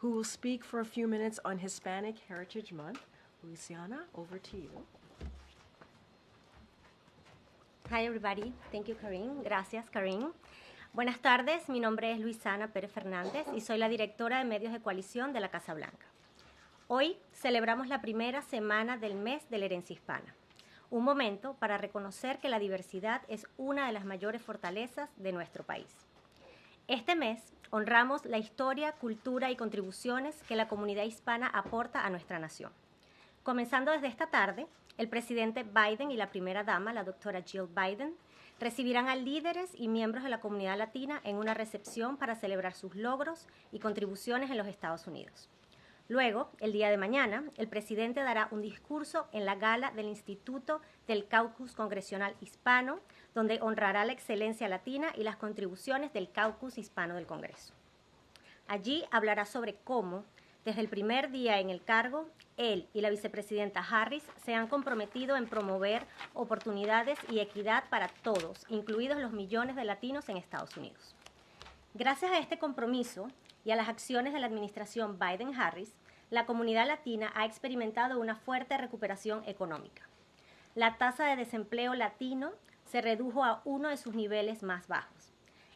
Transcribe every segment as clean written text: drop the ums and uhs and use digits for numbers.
who will speak for a few minutes on Hispanic Heritage Month. Luciana, over to you. Hi everybody, thank you Karine, gracias Karine. Buenas tardes, mi nombre es Luisana Pérez Fernández y soy la directora de medios de coalición de la Casa Blanca. Hoy celebramos la primera semana del mes de la herencia hispana, un momento para reconocer que la diversidad es una de las mayores fortalezas de nuestro país. Este mes honramos la historia, cultura y contribuciones que la comunidad hispana aporta a nuestra nación. Comenzando desde esta tarde, el presidente Biden y la primera dama, la doctora Jill Biden, recibirán a líderes y miembros de la comunidad latina en una recepción para celebrar sus logros y contribuciones en los Estados Unidos. Luego, el día de mañana, el presidente dará un discurso en la gala del Instituto del Caucus Congresional Hispano, donde honrará la excelencia latina y las contribuciones del Caucus Hispano del Congreso. Allí hablará sobre cómo, desde el primer día en el cargo, él y la vicepresidenta Harris se han comprometido en promover oportunidades y equidad para todos, incluidos los millones de latinos en Estados Unidos. Gracias a este compromiso y a las acciones de la administración Biden-Harris, la comunidad latina ha experimentado una fuerte recuperación económica. La tasa de desempleo latino se redujo a uno de sus niveles más bajos.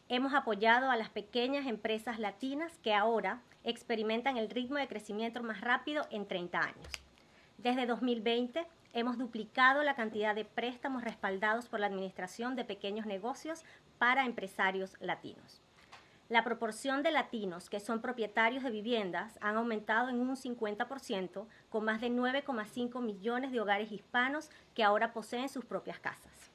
Hemos apoyado a las pequeñas empresas latinas que ahora experimentan el ritmo de crecimiento más rápido en 30 años. Desde 2020, hemos duplicado la cantidad de préstamos respaldados por la Administración de Pequeños Negocios para empresarios latinos. La proporción de latinos que son propietarios de viviendas han aumentado en un 50%, con más de 9,5 millones de hogares hispanos que ahora poseen sus propias casas.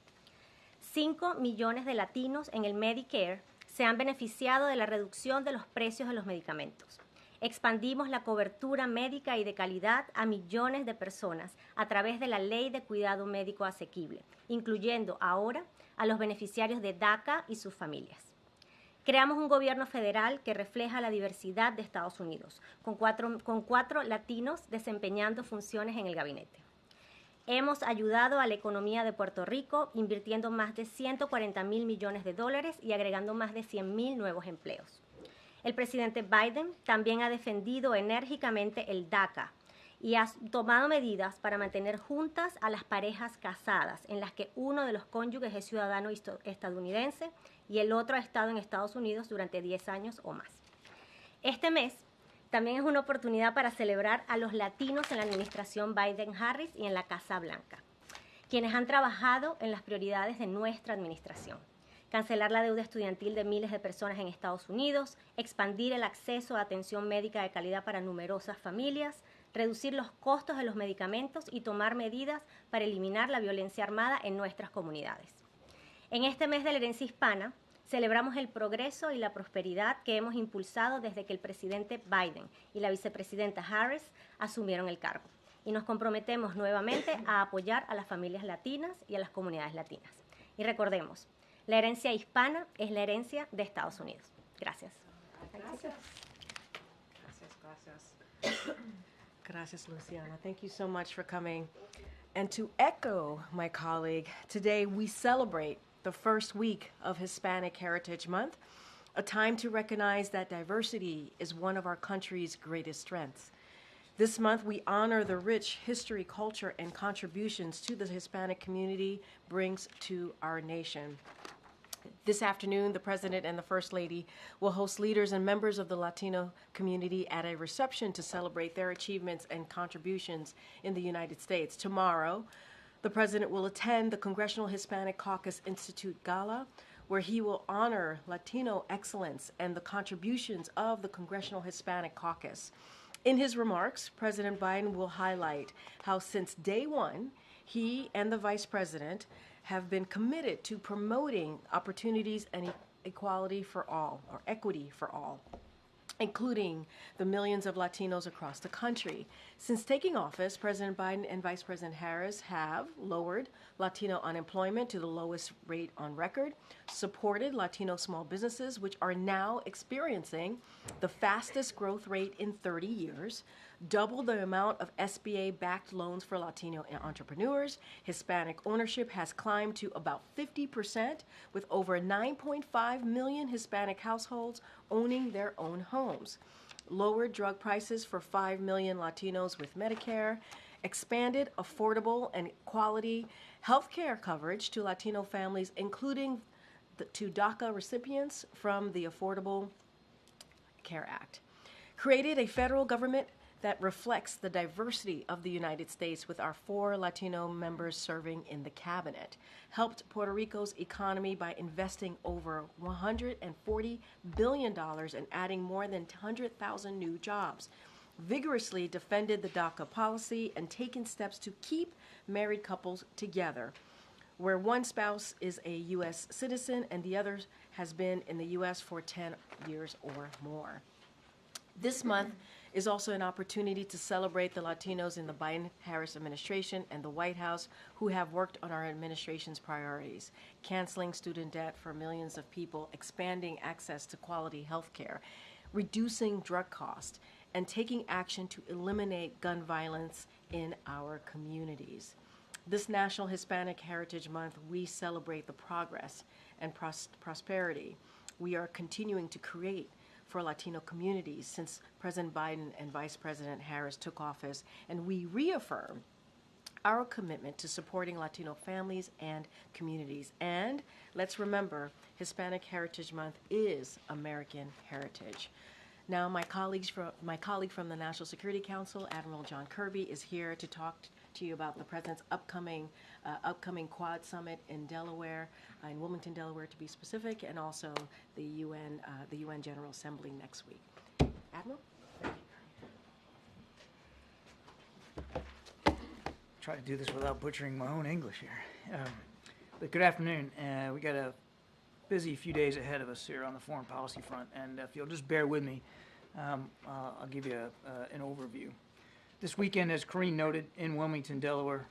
5 millones de latinos en el Medicare se han beneficiado de la reducción de los precios de los medicamentos. Expandimos la cobertura médica y de calidad a millones de personas a través de la Ley de Cuidado Médico Asequible, incluyendo ahora a los beneficiarios de DACA y sus familias. Creamos un gobierno federal que refleja la diversidad de Estados Unidos, con cuatro latinos desempeñando funciones en el gabinete. Hemos ayudado a la economía de Puerto Rico invirtiendo más de 140 mil millones de dólares y agregando más de 100,000 nuevos empleos. El presidente Biden también ha defendido enérgicamente el DACA y ha tomado medidas para mantener juntas a las parejas casadas en las que uno de los cónyuges es ciudadano estadounidense y el otro ha estado en Estados Unidos durante 10 años o más. Este mes también es una oportunidad para celebrar a los latinos en la administración Biden-Harris y en la Casa Blanca, quienes han trabajado en las prioridades de nuestra administración. Cancelar la deuda estudiantil de miles de personas en Estados Unidos, expandir el acceso a atención médica de calidad para numerosas familias, reducir los costos de los medicamentos y tomar medidas para eliminar la violencia armada en nuestras comunidades. En este mes de la herencia hispana, celebramos el progreso y la prosperidad que hemos impulsado desde que el presidente Biden y la vicepresidenta Harris asumieron el cargo. Y nos comprometemos nuevamente a apoyar a las familias latinas y a las comunidades latinas. Y recordemos, la herencia hispana es la herencia de Estados Unidos. Gracias. Gracias. Gracias. Gracias, Luciana. Thank you so much for coming. And to echo my colleague, today we celebrate the first week of Hispanic Heritage Month, a time to recognize that diversity is one of our country's greatest strengths. This month, we honor the rich history, culture, and contributions to the Hispanic community brings to our nation. This afternoon, the President and the First Lady will host leaders and members of the Latino community at a reception to celebrate their achievements and contributions in the United States. Tomorrow, the President will attend the Congressional Hispanic Caucus Institute Gala, where he will honor Latino excellence and the contributions of the Congressional Hispanic Caucus. In his remarks, President Biden will highlight how since day one, he and the Vice President have been committed to promoting opportunities and equality for all, or equity for all, including the millions of Latinos across the country. Since taking office, President Biden and Vice President Harris have lowered Latino unemployment to the lowest rate on record, supported Latino small businesses, which are now experiencing the fastest growth rate in 30 years, doubled the amount of SBA-backed loans for Latino entrepreneurs. Hispanic ownership has climbed to about 50%, with over 9.5 million Hispanic households owning their own homes. lowered drug prices for 5 million Latinos with Medicare, expanded affordable and quality health care coverage to Latino families, including to DACA recipients from the Affordable Care Act, created a federal government that reflects the diversity of the United States with our 4 Latino members serving in the cabinet, helped Puerto Rico's economy by investing over $140 billion and adding more than 100,000 new jobs, vigorously defended the DACA policy and taken steps to keep married couples together, where one spouse is a U.S. citizen and the other has been in the U.S. for 10 years or more. This month is also an opportunity to celebrate the Latinos in the Biden-Harris administration and the White House who have worked on our administration's priorities, canceling student debt for millions of people, expanding access to quality health care, reducing drug costs, and taking action to eliminate gun violence in our communities. This National Hispanic Heritage Month, we celebrate the progress and prosperity we are continuing to create for Latino communities since President Biden and Vice President Harris took office, and we reaffirm our commitment to supporting Latino families and communities. And let's remember, Hispanic Heritage Month is American heritage. Now, my colleague from the National Security Council, Admiral John Kirby, is here to talk to you about the President's upcoming Quad Summit in Delaware, in Wilmington, Delaware, to be specific, and also the UN General Assembly next week. Admiral? Try to do this without butchering my own English here. But good afternoon. We got a busy few days ahead of us here on the foreign policy front, and if you'll just bear with me, I'll give you an overview. This weekend, as Karine noted, in Wilmington, Delaware,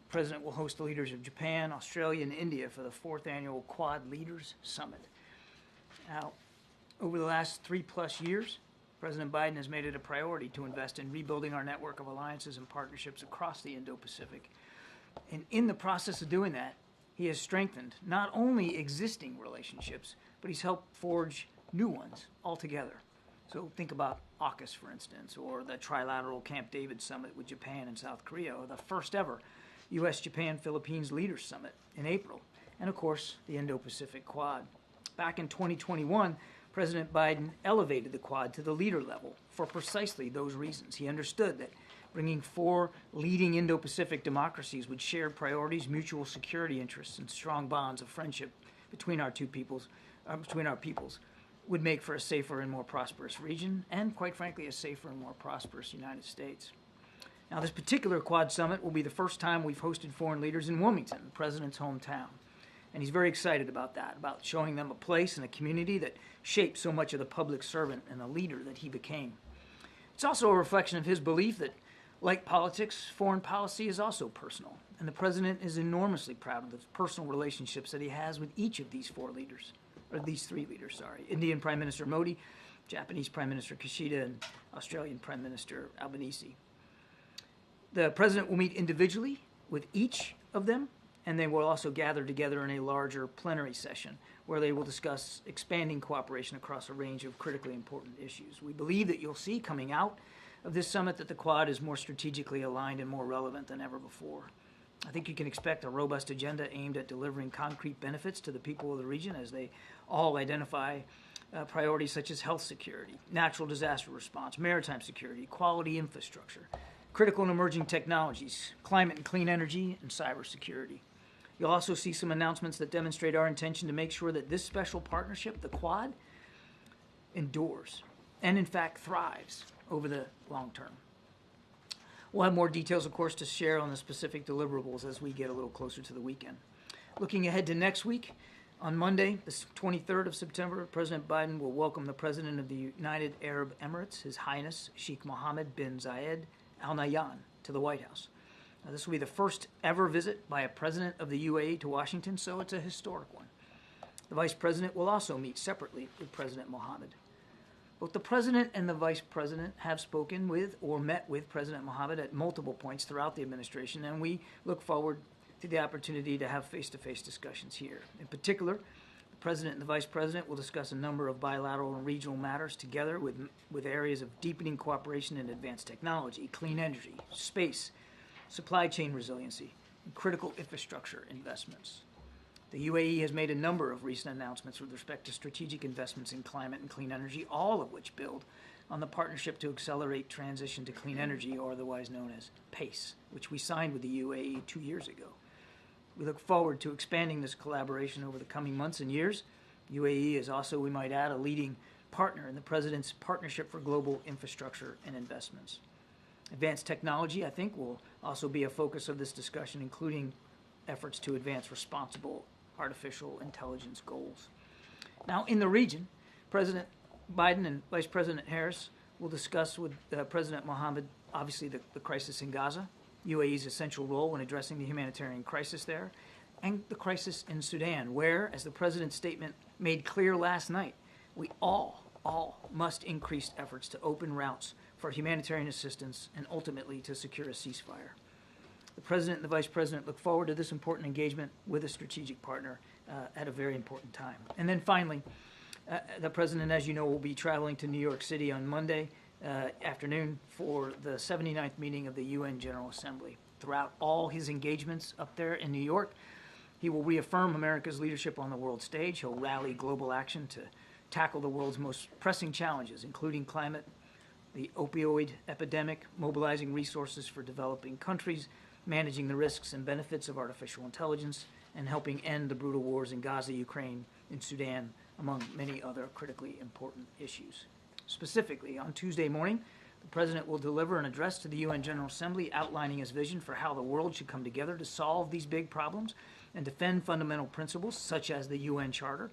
the President will host the leaders of Japan, Australia, and India for the 4th Annual Quad Leaders Summit. Now, over the last 3+ years, President Biden has made it a priority to invest in rebuilding our network of alliances and partnerships across the Indo-Pacific. And in the process of doing that, he has strengthened not only existing relationships, but he's helped forge new ones altogether. So think about AUKUS, for instance, or the trilateral Camp David Summit with Japan and South Korea, or the first ever U.S.-Japan-Philippines Leaders Summit in April, and of course, the Indo-Pacific Quad. Back in 2021, President Biden elevated the Quad to the leader level for precisely those reasons. He understood that bringing 4 leading Indo-Pacific democracies with shared priorities, mutual security interests, and strong bonds of friendship between our peoples, would make for a safer and more prosperous region, and quite frankly, a safer and more prosperous United States. Now, this particular Quad Summit will be the first time we've hosted foreign leaders in Wilmington, the President's hometown. And he's very excited about that, about showing them a place and a community that shaped so much of the public servant and the leader that he became. It's also a reflection of his belief that, like politics, foreign policy is also personal. And the President is enormously proud of the personal relationships that he has with each of these 4 leaders. Or these 3 leaders, Indian Prime Minister Modi, Japanese Prime Minister Kishida, and Australian Prime Minister Albanese. The President will meet individually with each of them, and they will also gather together in a larger plenary session where they will discuss expanding cooperation across a range of critically important issues. We believe that you'll see coming out of this summit that the Quad is more strategically aligned and more relevant than ever before. I think you can expect a robust agenda aimed at delivering concrete benefits to the people of the region as they all identify priorities such as health security, natural disaster response, maritime security, quality infrastructure, critical and emerging technologies, climate and clean energy, and cybersecurity. You'll also see some announcements that demonstrate our intention to make sure that this special partnership, the Quad, endures and, in fact, thrives over the long term. We'll have more details, of course, to share on the specific deliverables as we get a little closer to the weekend. Looking ahead to next week, on Monday, the 23rd of September, President Biden will welcome the President of the United Arab Emirates, His Highness Sheikh Mohammed bin Zayed Al Nahyan, to the White House. Now, this will be the first ever visit by a President of the UAE to Washington, so it's a historic one. The Vice President will also meet separately with President Mohammed. Both the President and the Vice President have spoken with or met with President Mohammed at multiple points throughout the administration, and we look forward to the opportunity to have face-to-face discussions here. In particular, the President and the Vice President will discuss a number of bilateral and regional matters together with areas of deepening cooperation in advanced technology, clean energy, space, supply chain resiliency, and critical infrastructure investments. The UAE has made a number of recent announcements with respect to strategic investments in climate and clean energy, all of which build on the Partnership to Accelerate Transition to Clean Energy, or otherwise known as PACE, which we signed with the UAE 2 years ago. We look forward to expanding this collaboration over the coming months and years. UAE is also, we might add, a leading partner in the President's Partnership for Global Infrastructure and Investments. Advanced technology, I think, will also be a focus of this discussion, including efforts to advance responsible artificial intelligence goals. Now, in the region, President Biden and Vice President Harris will discuss with President Mohammed, obviously, the crisis in Gaza, UAE's essential role in addressing the humanitarian crisis there, and the crisis in Sudan, where, as the President's statement made clear last night, we all must increase efforts to open routes for humanitarian assistance and ultimately to secure a ceasefire. The President and the Vice President look forward to this important engagement with a strategic partner at a very important time. And then finally, the President, as you know, will be traveling to New York City on Monday afternoon for the 79th meeting of the UN General Assembly. Throughout all his engagements up there in New York, he will reaffirm America's leadership on the world stage. He'll rally global action to tackle the world's most pressing challenges, including climate, the opioid epidemic, mobilizing resources for developing countries, managing the risks and benefits of artificial intelligence, and helping end the brutal wars in Gaza, Ukraine, and Sudan, among many other critically important issues. Specifically, on Tuesday morning, the President will deliver an address to the UN General Assembly outlining his vision for how the world should come together to solve these big problems and defend fundamental principles such as the UN Charter.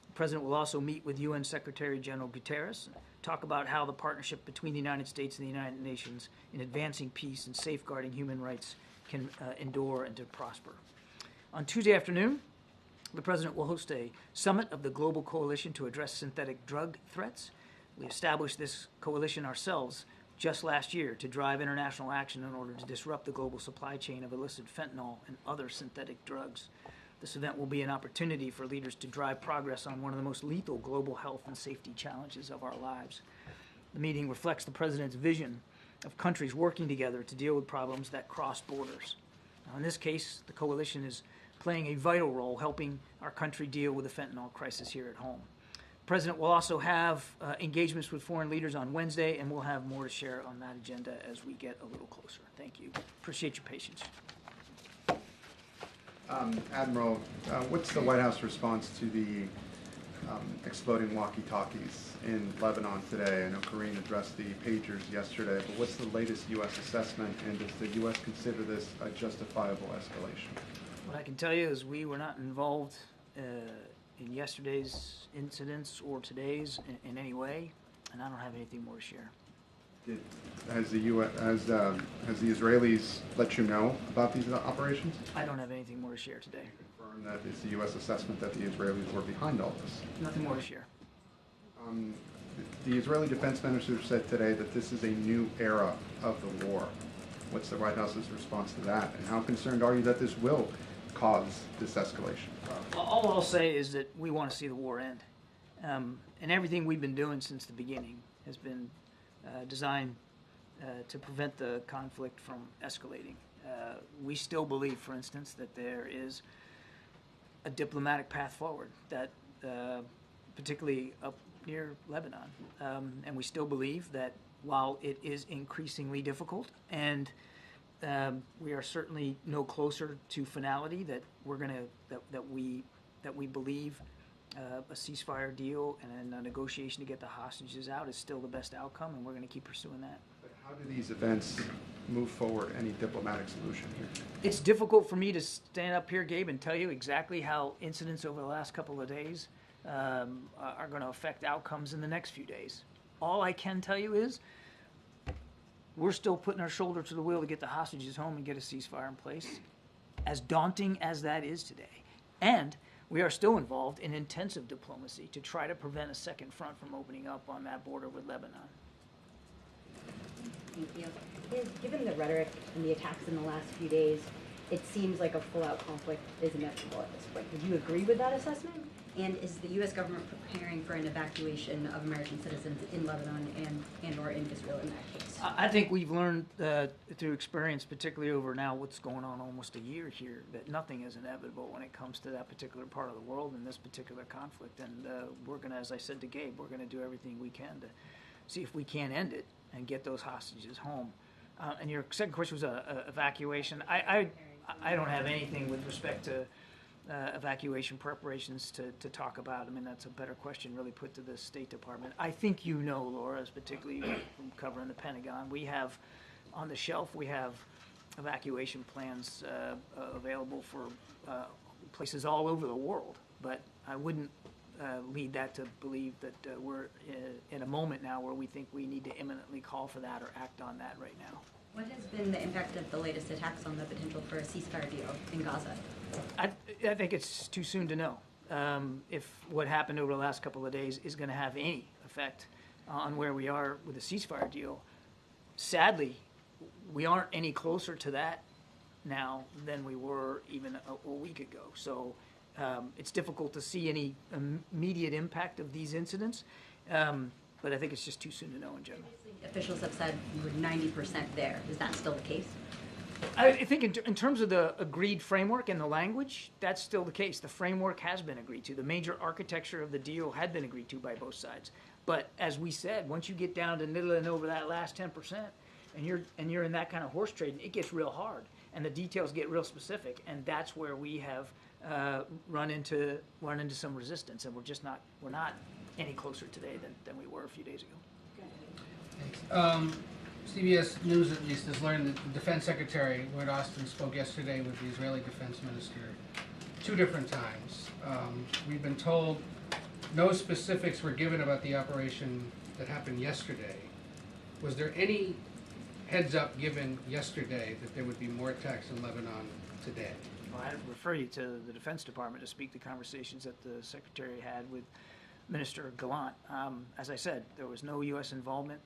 The President will also meet with UN Secretary General Guterres and talk about how the partnership between the United States and the United Nations in advancing peace and safeguarding human rights can endure and to prosper. On Tuesday afternoon, the President will host a summit of the Global Coalition to Address Synthetic Drug Threats. We established this coalition ourselves just last year to drive international action in order to disrupt the global supply chain of illicit fentanyl and other synthetic drugs. This event will be an opportunity for leaders to drive progress on one of the most lethal global health and safety challenges of our lives. The meeting reflects the President's vision of countries working together to deal with problems that cross borders. Now, in this case, the coalition is playing a vital role helping our country deal with the fentanyl crisis here at home. The President will also have engagements with foreign leaders on Wednesday, and we'll have more to share on that agenda as we get a little closer. Thank you. Appreciate your patience. Admiral, what's the White House response to the exploding walkie-talkies in Lebanon today? I know Karine addressed the pagers yesterday, but what's the latest U.S. assessment, and does the U.S. consider this a justifiable escalation? What I can tell you is we were not involved in yesterday's incidents or today's in any way, and I don't have anything more to share. Has the Israelis let you know about these operations? I don't have anything more to share today. Confirm that it's the U.S. assessment that the Israelis were behind all this. Nothing more to share. The Israeli defense minister said today that this is a new era of the war. What's the White House's response to that, and how concerned are you that this will cause this escalation? All I'll say is that we want to see the war end, and everything we've been doing since the beginning has been designed to prevent the conflict from escalating. We still believe, for instance, that there is a diplomatic path forward, that particularly up near Lebanon, and we still believe that while it is increasingly difficult, and we are certainly no closer to finality, that we're going to that we believe a ceasefire deal and a negotiation to get the hostages out is still the best outcome, and we're going to keep pursuing that. But how do these events move forward any diplomatic solution here? It's difficult for me to stand up here, Gabe, and tell you exactly how incidents over the last couple of days are going to affect outcomes in the next few days. All I can tell you is we're still putting our shoulder to the wheel to get the hostages home and get a ceasefire in place, as daunting as that is today. And we are still involved in intensive diplomacy to try to prevent a second front from opening up on that border with Lebanon. Thank you. Given the rhetoric and the attacks in the last few days, it seems like a full-out conflict is inevitable at this point. Would you agree with that assessment? And is the U.S. government preparing for an evacuation of American citizens in Lebanon and or in Israel in that case? I think we've learned through experience, particularly over now what's going on almost a year here, that nothing is inevitable when it comes to that particular part of the world and this particular conflict. And we're going to, as I said to Gabe, we're going to do everything we can to see if we can end it and get those hostages home. And your second question was evacuation. I don't have anything with respect to evacuation preparations to talk about. I mean, that's a better question really put to the State Department. I think you know, Laura, as particularly from covering the Pentagon, we have on the shelf, we have evacuation plans available for places all over the world. But I wouldn't lead that to believe that we're in a moment now where we think we need to imminently call for that or act on that right now. What has been the impact of the latest attacks on the potential for a ceasefire deal in Gaza? I think it's too soon to know if what happened over the last couple of days is going to have any effect on where we are with a ceasefire deal. Sadly, we aren't any closer to that now than we were even a week ago. So it's difficult to see any immediate impact of these incidents, but I think it's just too soon to know in general. Officials have said we're 90% there. Is that still the case? I think in terms of the agreed framework and the language, that's still the case. The framework has been agreed to. The major architecture of the deal had been agreed to by both sides. But as we said, once you get down to niddling over that last 10%, and you're in that kind of horse trading, it gets real hard, and the details get real specific, and that's where we have run into some resistance, and we're not any closer today than we were a few days ago. CBS News, at least, has learned that the Defense Secretary, Lloyd Austin, spoke yesterday with the Israeli Defense Minister 2 different times. We've been told no specifics were given about the operation that happened yesterday. Was there any heads up given yesterday that there would be more attacks in Lebanon today? Well, I'd refer you to the Defense Department to speak to conversations that the Secretary had with Minister Gallant. As I said, there was no U.S. involvement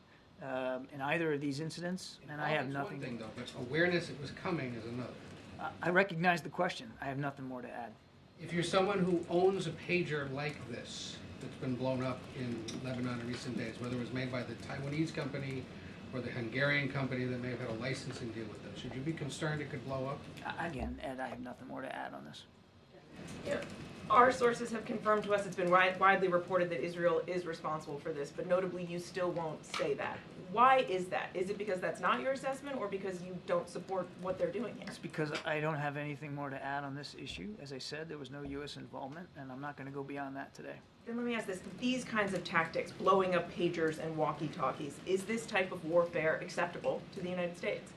in either of these incidents, and I have nothing. One thing, though, but awareness it was coming is another. I recognize the question. I have nothing more to add. If you're someone who owns a pager like this that's been blown up in Lebanon in recent days, whether it was made by the Taiwanese company or the Hungarian company that may have had a licensing deal with them, should you be concerned it could blow up? Again, Ed, I have nothing more to add on this. Yeah. Our sources have confirmed to us it's been widely reported that Israel is responsible for this, but notably you still won't say that. Why is that? Is it because that's not your assessment or because you don't support what they're doing here? It's because I don't have anything more to add on this issue. As I said, there was no U.S. involvement, and I'm not going to go beyond that today. Then let me ask this. These kinds of tactics, blowing up pagers and walkie-talkies, is this type of warfare acceptable to the United States?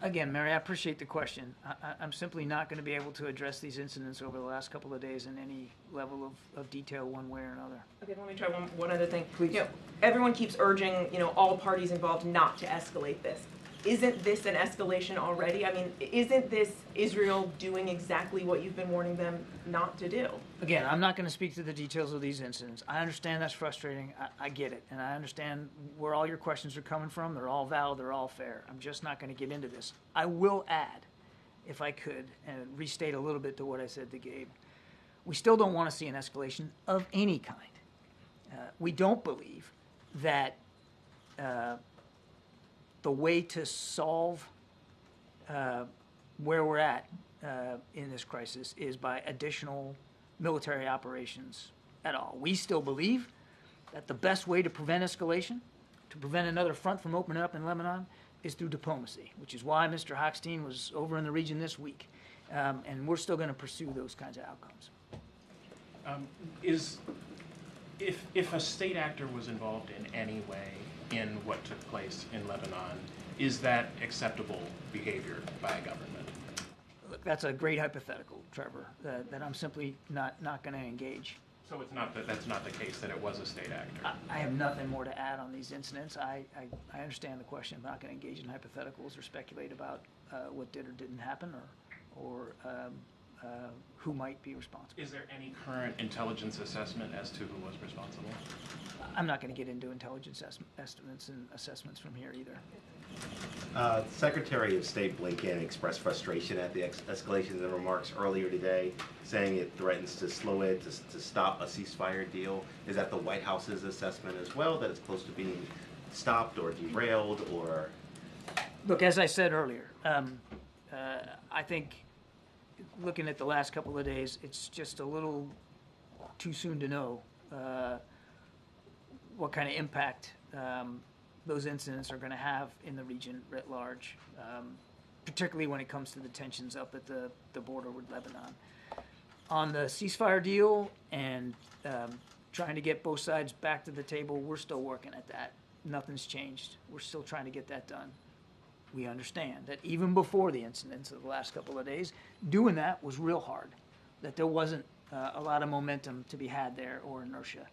Again, Mary, I appreciate the question. I'm simply not going to be able to address these incidents over the last couple of days in any level of detail one way or another. Okay, let me try one other thing. Please. You know, everyone keeps urging, all parties involved not to escalate this. Isn't this an escalation already? I mean, isn't this Israel doing exactly what you've been warning them not to do? Again, I'm not going to speak to the details of these incidents. I understand that's frustrating. I get it. And I understand where all your questions are coming from. They're all valid. They're all fair. I'm just not going to get into this. I will add, if I could, and restate a little bit to what I said to Gabe. We still don't want to see an escalation of any kind. We don't believe that the way to solve where we're at in this crisis is by additional military operations at all. We still believe that the best way to prevent escalation, to prevent another front from opening up in Lebanon, is through diplomacy, which is why Mr. Hochstein was over in the region this week. And we're still going to pursue those kinds of outcomes. If a state actor was involved in any way in what took place in Lebanon, is that acceptable behavior by a government? Look, that's a great hypothetical, Trevor, that I'm simply not going to engage. So it's not that's not the case, that it was a state actor? I have nothing more to add on these incidents. I understand the question. I'm not going to engage in hypotheticals or speculate about what did or didn't happen or who might be responsible. Is there any current intelligence assessment as to who was responsible? I'm not going to get into intelligence estimates and assessments from here either. Secretary of State Blinken expressed frustration at the escalations in remarks earlier today, saying it threatens to slow it, to stop a ceasefire deal. Is that the White House's assessment as well, that it's close to being stopped or derailed, or? Look, as I said earlier, I think looking at the last couple of days, it's just a little too soon to know what kind of impact those incidents are going to have in the region writ large, particularly when it comes to the tensions up at the border with Lebanon. On the ceasefire deal and trying to get both sides back to the table, we're still working at that. Nothing's changed. We're still trying to get that done. We understand that even before the incidents of the last couple of days, doing that was real hard, that there wasn't a lot of momentum to be had there or inertia.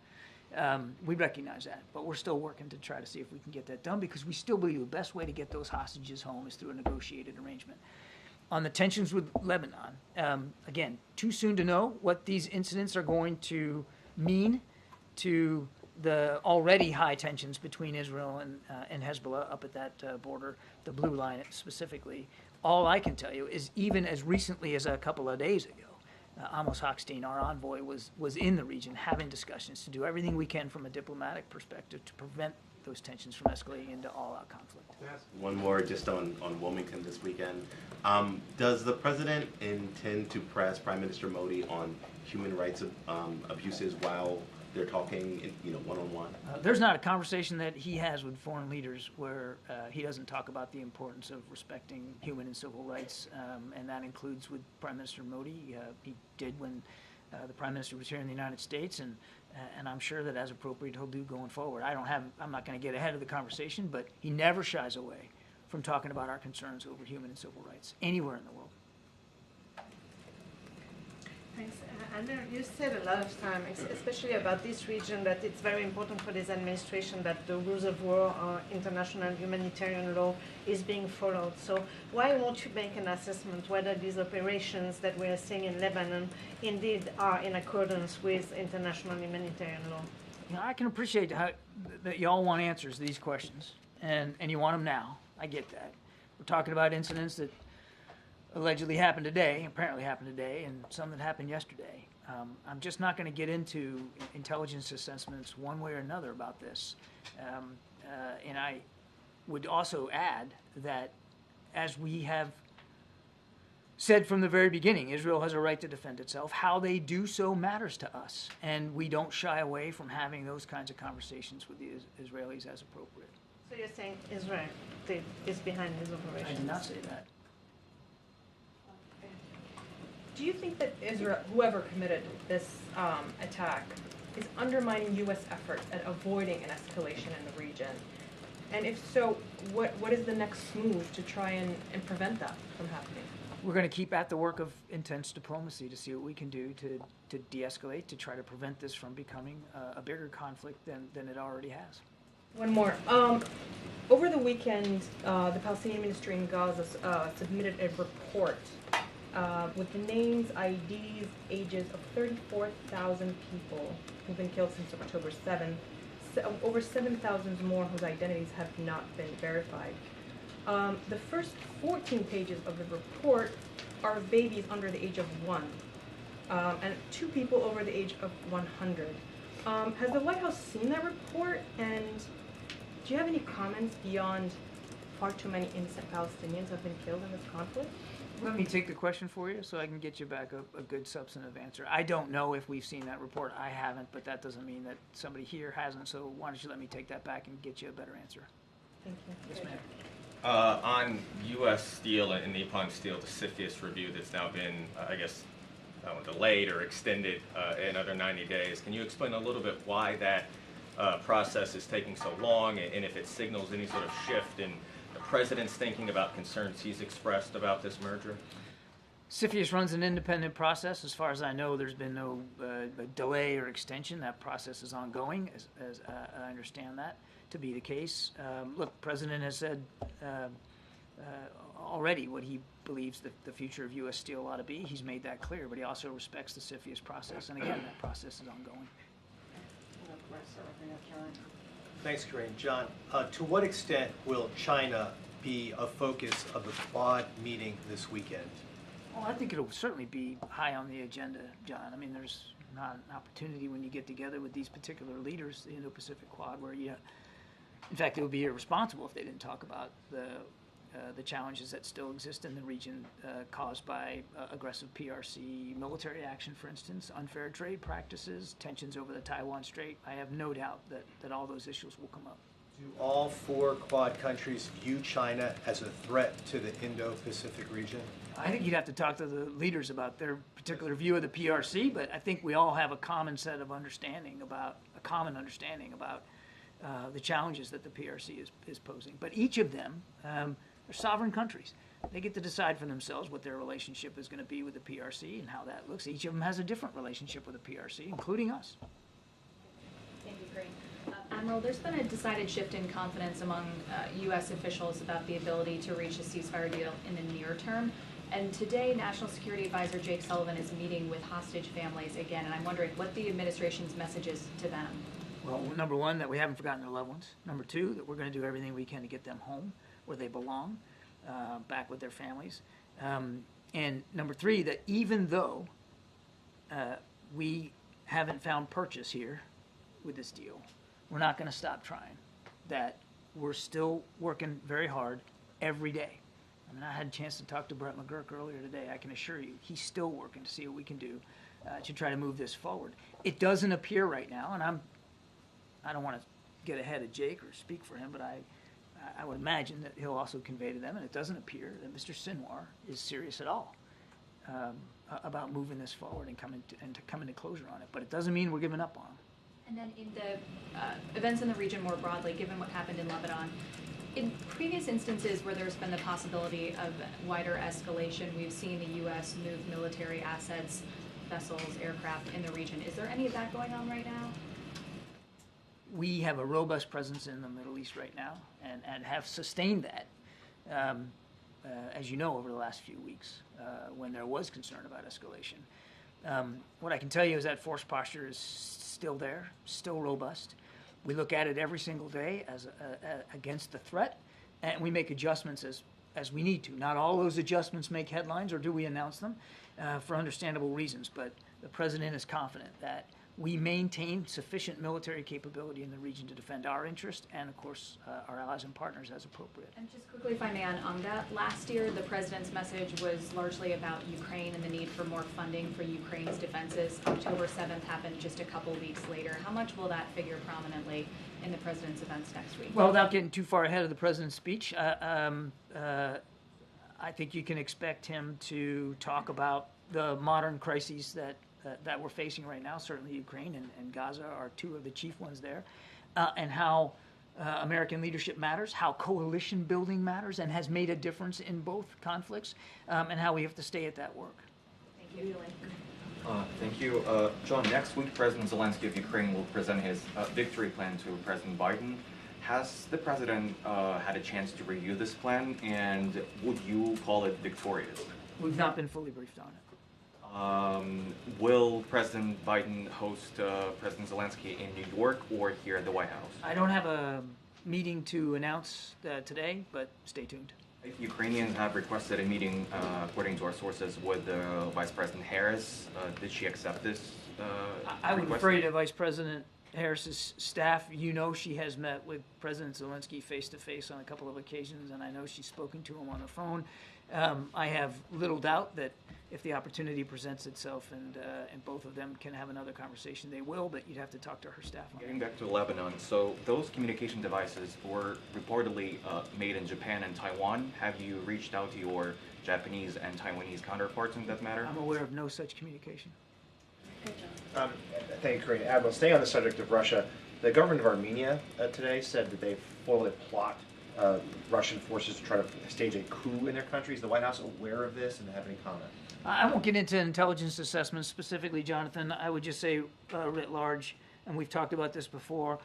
We recognize that, but we're still working to try to see if we can get that done, because we still believe the best way to get those hostages home is through a negotiated arrangement. On the tensions with Lebanon, again, too soon to know what these incidents are going to mean to the already high tensions between Israel and Hezbollah up at that border, the blue line specifically. All I can tell you is even as recently as a couple of days ago, Amos Hochstein, our envoy, was in the region having discussions to do everything we can from a diplomatic perspective to prevent those tensions from escalating into all-out conflict. One more just on Wilmington this weekend. Does the president intend to press Prime Minister Modi on human rights abuses while they're talking, one-on-one? There's not a conversation that he has with foreign leaders where he doesn't talk about the importance of respecting human and civil rights, and that includes with Prime Minister Modi. He did when the Prime Minister was here in the United States, and I'm sure that as appropriate he'll do going forward. I'm not going to get ahead of the conversation, but he never shies away from talking about our concerns over human and civil rights anywhere in the world. Thanks. Anna, you said a lot of time, especially about this region, that it's very important for this administration that the rules of war or international humanitarian law is being followed. So why won't you make an assessment whether these operations that we are seeing in Lebanon indeed are in accordance with international humanitarian law? I can appreciate that y'all want answers to these questions, and you want them now. I get that. We're talking about incidents that allegedly happened today, apparently happened today, and some that happened yesterday. I'm just not going to get into intelligence assessments one way or another about this. And I would also add that, as we have said from the very beginning, Israel has a right to defend itself. How they do so matters to us, and we don't shy away from having those kinds of conversations with the Israelis as appropriate. So you're saying Israel is behind these operations? I did not say that. Do you think that Israel, whoever committed this attack, is undermining U.S. efforts at avoiding an escalation in the region? And if so, what is the next move to try and prevent that from happening? We're going to keep at the work of intense diplomacy to see what we can do to de-escalate, to try to prevent this from becoming a bigger conflict than it already has. One more. Over the weekend, the Palestinian ministry in Gaza submitted a report with the names, IDs, ages of 34,000 people who've been killed since October 7th. Over 7,000 more whose identities have not been verified. The first 14 pages of the report are babies under the age of 1, and 2 people over the age of 100. Has the White House seen that report, and do you have any comments beyond far too many innocent Palestinians have been killed in this conflict? Let me take the question for you so I can get you back a good substantive answer. I don't know if we've seen that report. I haven't, but that doesn't mean that somebody here hasn't, so why don't you let me take that back and get you a better answer. Thank you. Yes, ma'am. On U.S. steel and Nippon Steel, the CFIUS review that's now been, delayed or extended another 90 days, can you explain a little bit why that process is taking so long, and if it signals any sort of shift in the president's thinking about concerns he's expressed about this merger? CFIUS runs an independent process. As far as I know, there's been no delay or extension. That process is ongoing, as I understand that to be the case. Look, the president has said already what he believes the future of U.S. steel ought to be. He's made that clear, but he also respects the CFIUS process. And again, that process is ongoing. Thanks, Karine. John, to what extent will China be a focus of the Quad meeting this weekend? Well, I think it'll certainly be high on the agenda, John. I mean, there's not an opportunity when you get together with these particular leaders, the Indo-Pacific Quad, where in fact, it would be irresponsible if they didn't talk about the challenges that still exist in the region caused by aggressive PRC military action, for instance, unfair trade practices, tensions over the Taiwan Strait. I have no doubt that all those issues will come up. Do all 4 Quad countries view China as a threat to the Indo-Pacific region? I think you'd have to talk to the leaders about their particular view of the PRC, but I think we all have a common set of understanding about the challenges that the PRC is posing. But each of them are sovereign countries. They get to decide for themselves what their relationship is going to be with the PRC and how that looks. Each of them has a different relationship with the PRC, including us. Thank you, Karine. Admiral, there's been a decided shift in confidence among U.S. officials about the ability to reach a ceasefire deal in the near term. And today, National Security Advisor Jake Sullivan is meeting with hostage families again, and I'm wondering what the administration's message is to them. Well, number one, that we haven't forgotten their loved ones. Number two, that we're going to do everything we can to get them home where they belong, back with their families. And number three, that even though we haven't found purchase here with this deal, we're not going to stop trying. That we're still working very hard every day. I mean, I had a chance to talk to Brett McGurk earlier today. I can assure you he's still working to see what we can do to try to move this forward. It doesn't appear right now, and I don't want to get ahead of Jake or speak for him, but I would imagine that he'll also convey to them, and it doesn't appear that Mr. Sinwar is serious at all about moving this forward and coming to closure on it. But it doesn't mean we're giving up on him. And then in the events in the region more broadly, given what happened in Lebanon, in previous instances where there's been the possibility of wider escalation, we've seen the U.S. move military assets, vessels, aircraft in the region. Is there any of that going on right now? We have a robust presence in the Middle East right now and have sustained that, as you know, over the last few weeks when there was concern about escalation. What I can tell you is that force posture is still there, still robust. We look at it every single day as against the threat, and we make adjustments as we need to. Not all those adjustments make headlines, or do we announce them, for understandable reasons, but the President is confident that we maintain sufficient military capability in the region to defend our interest and, of course, our allies and partners as appropriate. And just quickly, if I may, on that, last year the President's message was largely about Ukraine and the need for more funding for Ukraine's defenses. October 7th happened just a couple weeks later. How much will that figure prominently in the President's events next week? Well, without getting too far ahead of the President's speech, I think you can expect him to talk about the modern crises that we're facing right now. Certainly Ukraine and Gaza are two of the chief ones there, and how American leadership matters, how coalition building matters and has made a difference in both conflicts, and how we have to stay at that work. Thank you. Thank you. John, next week President Zelensky of Ukraine will present his victory plan to President Biden. Has the President had a chance to review this plan, and would you call it victorious? We've not been fully briefed on it. Will President Biden host President Zelensky in New York or here at the White House? I don't have a meeting to announce today, but stay tuned. Ukrainians have requested a meeting, according to our sources, with Vice President Harris. Did she accept this I would refer you to Vice President Harris's staff. You know she has met with President Zelensky face-to-face on a couple of occasions, and I know she's spoken to him on the phone. I have little doubt that if the opportunity presents itself and both of them can have another conversation, they will, but you'd have to talk to her staff on Getting back to Lebanon, so those communication devices were reportedly made in Japan and Taiwan. Have you reached out to your Japanese and Taiwanese counterparts in that matter? I'm aware of no such communication. Thank you, Karine. Admiral, staying on the subject of Russia, the government of Armenia today said that they formally plot Russian forces to try to stage a coup in their country. Is the White House aware of this and have any comment? I won't get into intelligence assessments specifically, Jonathan. I would just say writ large, and we've talked about this before,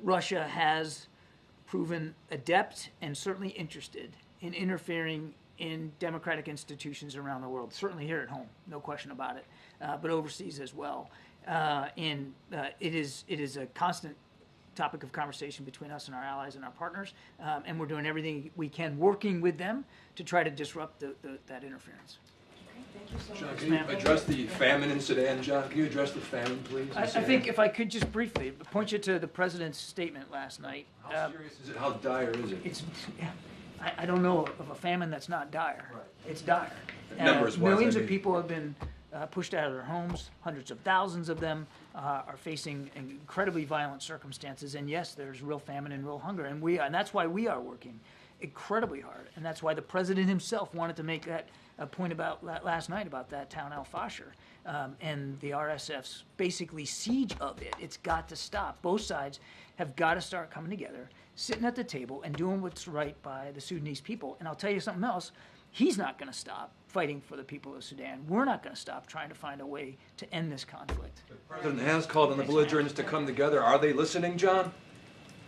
Russia has proven adept and certainly interested in interfering in democratic institutions around the world, certainly here at home, no question about it, but overseas as well. And it is a constant topic of conversation between us and our allies and our partners, and we're doing everything we can working with them to try to disrupt that interference. Thank you so John, much. can you address the famine in Sudan? John, can you address the famine, please? I think if I could just briefly point you to the president's statement last night. How serious is it? How dire is it? It's, I don't know of a famine that's not dire. Right. It's dire. Millions of people have been pushed out of their homes. Hundreds of thousands of them are facing incredibly violent circumstances. And yes, there's real famine and real hunger. And that's why we are working incredibly hard. And that's why the president himself wanted to make that point about last night about that town Al-Fashir and the RSF's basically siege of it. It's got to stop. Both sides have got to start coming together, sitting at the table and doing what's right by the Sudanese people. And I'll tell you something else. He's not going to stop fighting for the people of Sudan. We're not going to stop trying to find a way to end this conflict. The president has called on the belligerents to come together. Are they listening, John?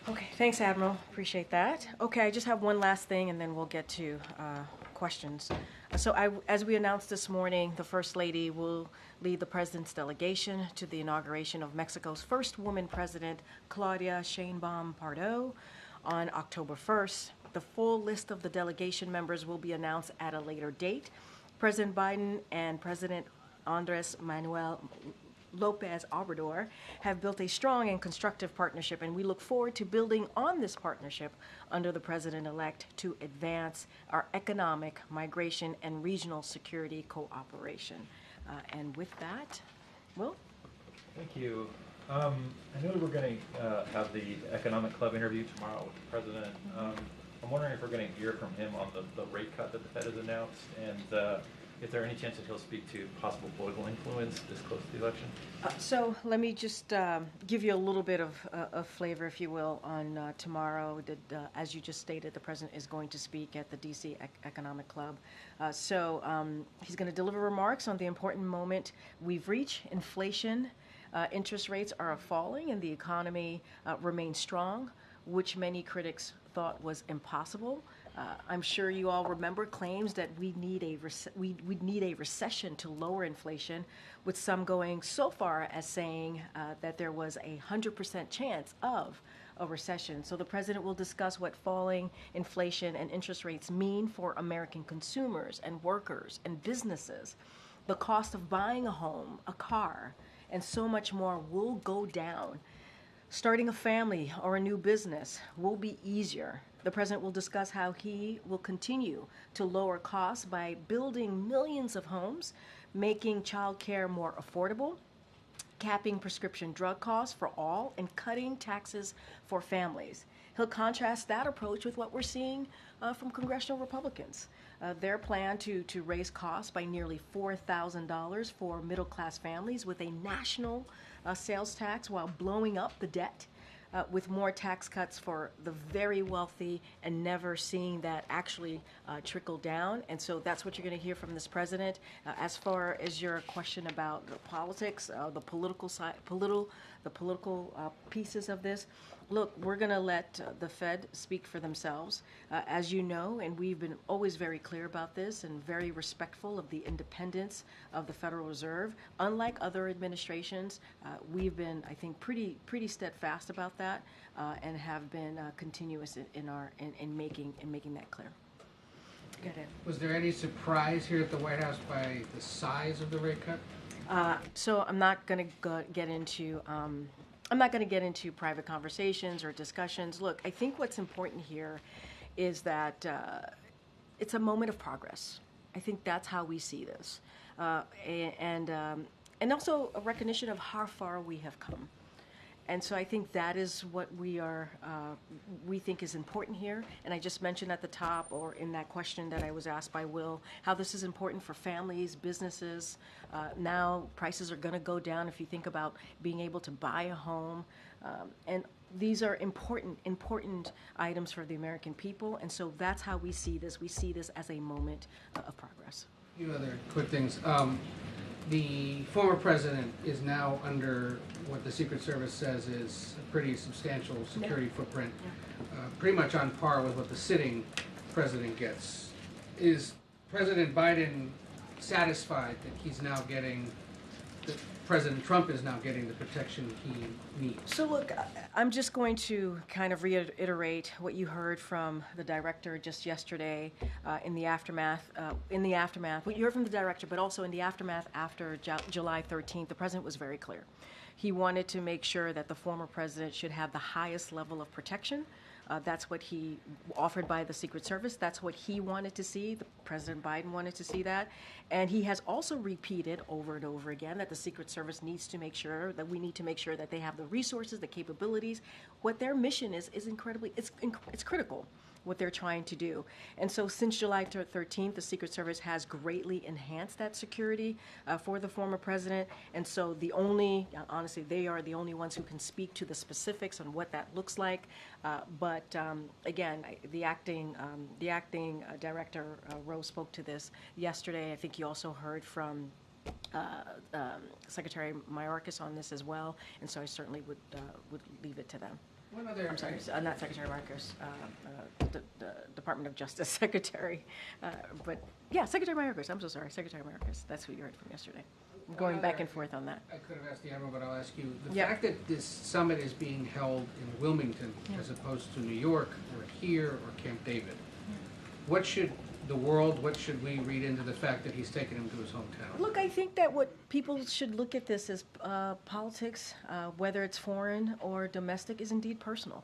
Okay, thanks, Admiral. Appreciate that. Okay, I just have one last thing, and then we'll get to questions. So as we announced this morning, the First Lady will lead the President's delegation to the inauguration of Mexico's first woman president, Claudia Sheinbaum Pardo, on October 1st. The full list of the delegation members will be announced at a later date. President Biden and President Andres Manuel Lopez Obrador have built a strong and constructive partnership, and we look forward to building on this partnership under the president-elect to advance our economic, migration, and regional security cooperation. And with that, Will? Thank you. I know we're going to have the Economic Club interview tomorrow with the president. I'm wondering if we're going to hear from him on the rate cut that the Fed has announced, and if there any chance that he'll speak to possible political influence this close to the election? So let me just give you a little bit of flavor, if you will, on tomorrow. As you just stated, the president is going to speak at the D.C. Economic Club. So he's going to deliver remarks on the important moment we've reached. Inflation, interest rates are falling, and the economy remains strong, which many critics thought was impossible. I'm sure you all remember claims that we'd need a recession to lower inflation, with some going so far as saying that there was a 100% chance of a recession. So the president will discuss what falling inflation and interest rates mean for American consumers and workers and businesses. The cost of buying a home, a car, and so much more will go down. Starting a family or a new business will be easier. The president will discuss how he will continue to lower costs by building millions of homes, making child care more affordable, capping prescription drug costs for all, and cutting taxes for families. He'll contrast that approach with what we're seeing from congressional Republicans. Their plan to raise costs by nearly $4,000 for middle-class families with a national sales tax while blowing up the debt. With more tax cuts for the very wealthy and never seeing that actually trickle down. And so that's what you're going to hear from this president. As far as your question about the politics, the political side, the political pieces of this, look, we're going to let the Fed speak for themselves. As you know, and we've been always very clear about this and very respectful of the independence of the Federal Reserve. Unlike other administrations, we've been, I think, pretty steadfast about that and have been continuous in making that clear. Go ahead. Was there any surprise here at the White House by the size of the rate cut? So I'm not going to get into I'm not going to get into private conversations or discussions. Look, I think what's important here is that it's a moment of progress. I think that's how we see this, and also a recognition of how far we have come. And so I think that is what we think is important here. And I just mentioned at the top, or in that question that I was asked by Will, how this is important for families, businesses. Now prices are going to go down if you think about being able to buy a home. And these are important items for the American people. And so that's how we see this. We see this as a moment of progress. A few other quick things. The former president is now under what the Secret Service says is a pretty substantial security footprint, pretty much on par with what the sitting president gets. Is President Biden satisfied that he's now getting that President Trump is now getting the protection he needs. So look, I'm just going to kind of reiterate what you heard from the director just yesterday in the aftermath. What you heard from the director, but also in the aftermath after July 13th, the president was very clear. He wanted to make sure that the former president should have the highest level of protection. That's what he offered by the Secret Service. That's what he wanted to see. President Biden wanted to see that. And he has also repeated over and over again that the Secret Service needs to make sure, that we need to make sure that they have the resources, the capabilities. What their mission is incredibly, it's critical, what they're trying to do. And so since July 13th, the Secret Service has greatly enhanced that security for the former president. And so honestly, they are the only ones who can speak to the specifics on what that looks like. But again, the acting director, Rose, spoke to this yesterday. I think you also heard from Secretary Mayorkas on this as well. And so I certainly would leave it to them. I'm sorry, not Secretary Marcus, the Department of Justice Secretary. But yeah, Secretary Mayorkas. I'm so sorry, Secretary Mayorkas. That's who you heard from yesterday. I'm going back and forth on that. I could have asked the Admiral, but I'll ask you. The fact that this summit is being held in Wilmington as opposed to New York or here or Camp David, what should we read into the fact that he's taken him to his hometown? Look, I think that what people should look at this as politics, whether it's foreign or domestic, is indeed personal,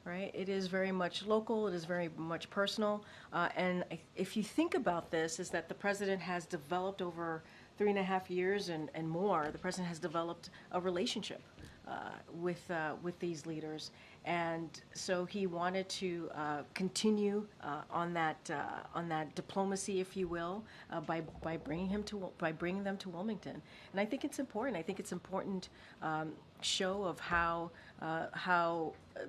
right? It is very much local. It is very much personal. And if you think about this, is that the president has developed over 3.5 years and more, the president has developed a relationship with these leaders. And so he wanted to continue on that diplomacy, if you will, by bringing them to Wilmington. And I think it's important. I think it's important show of how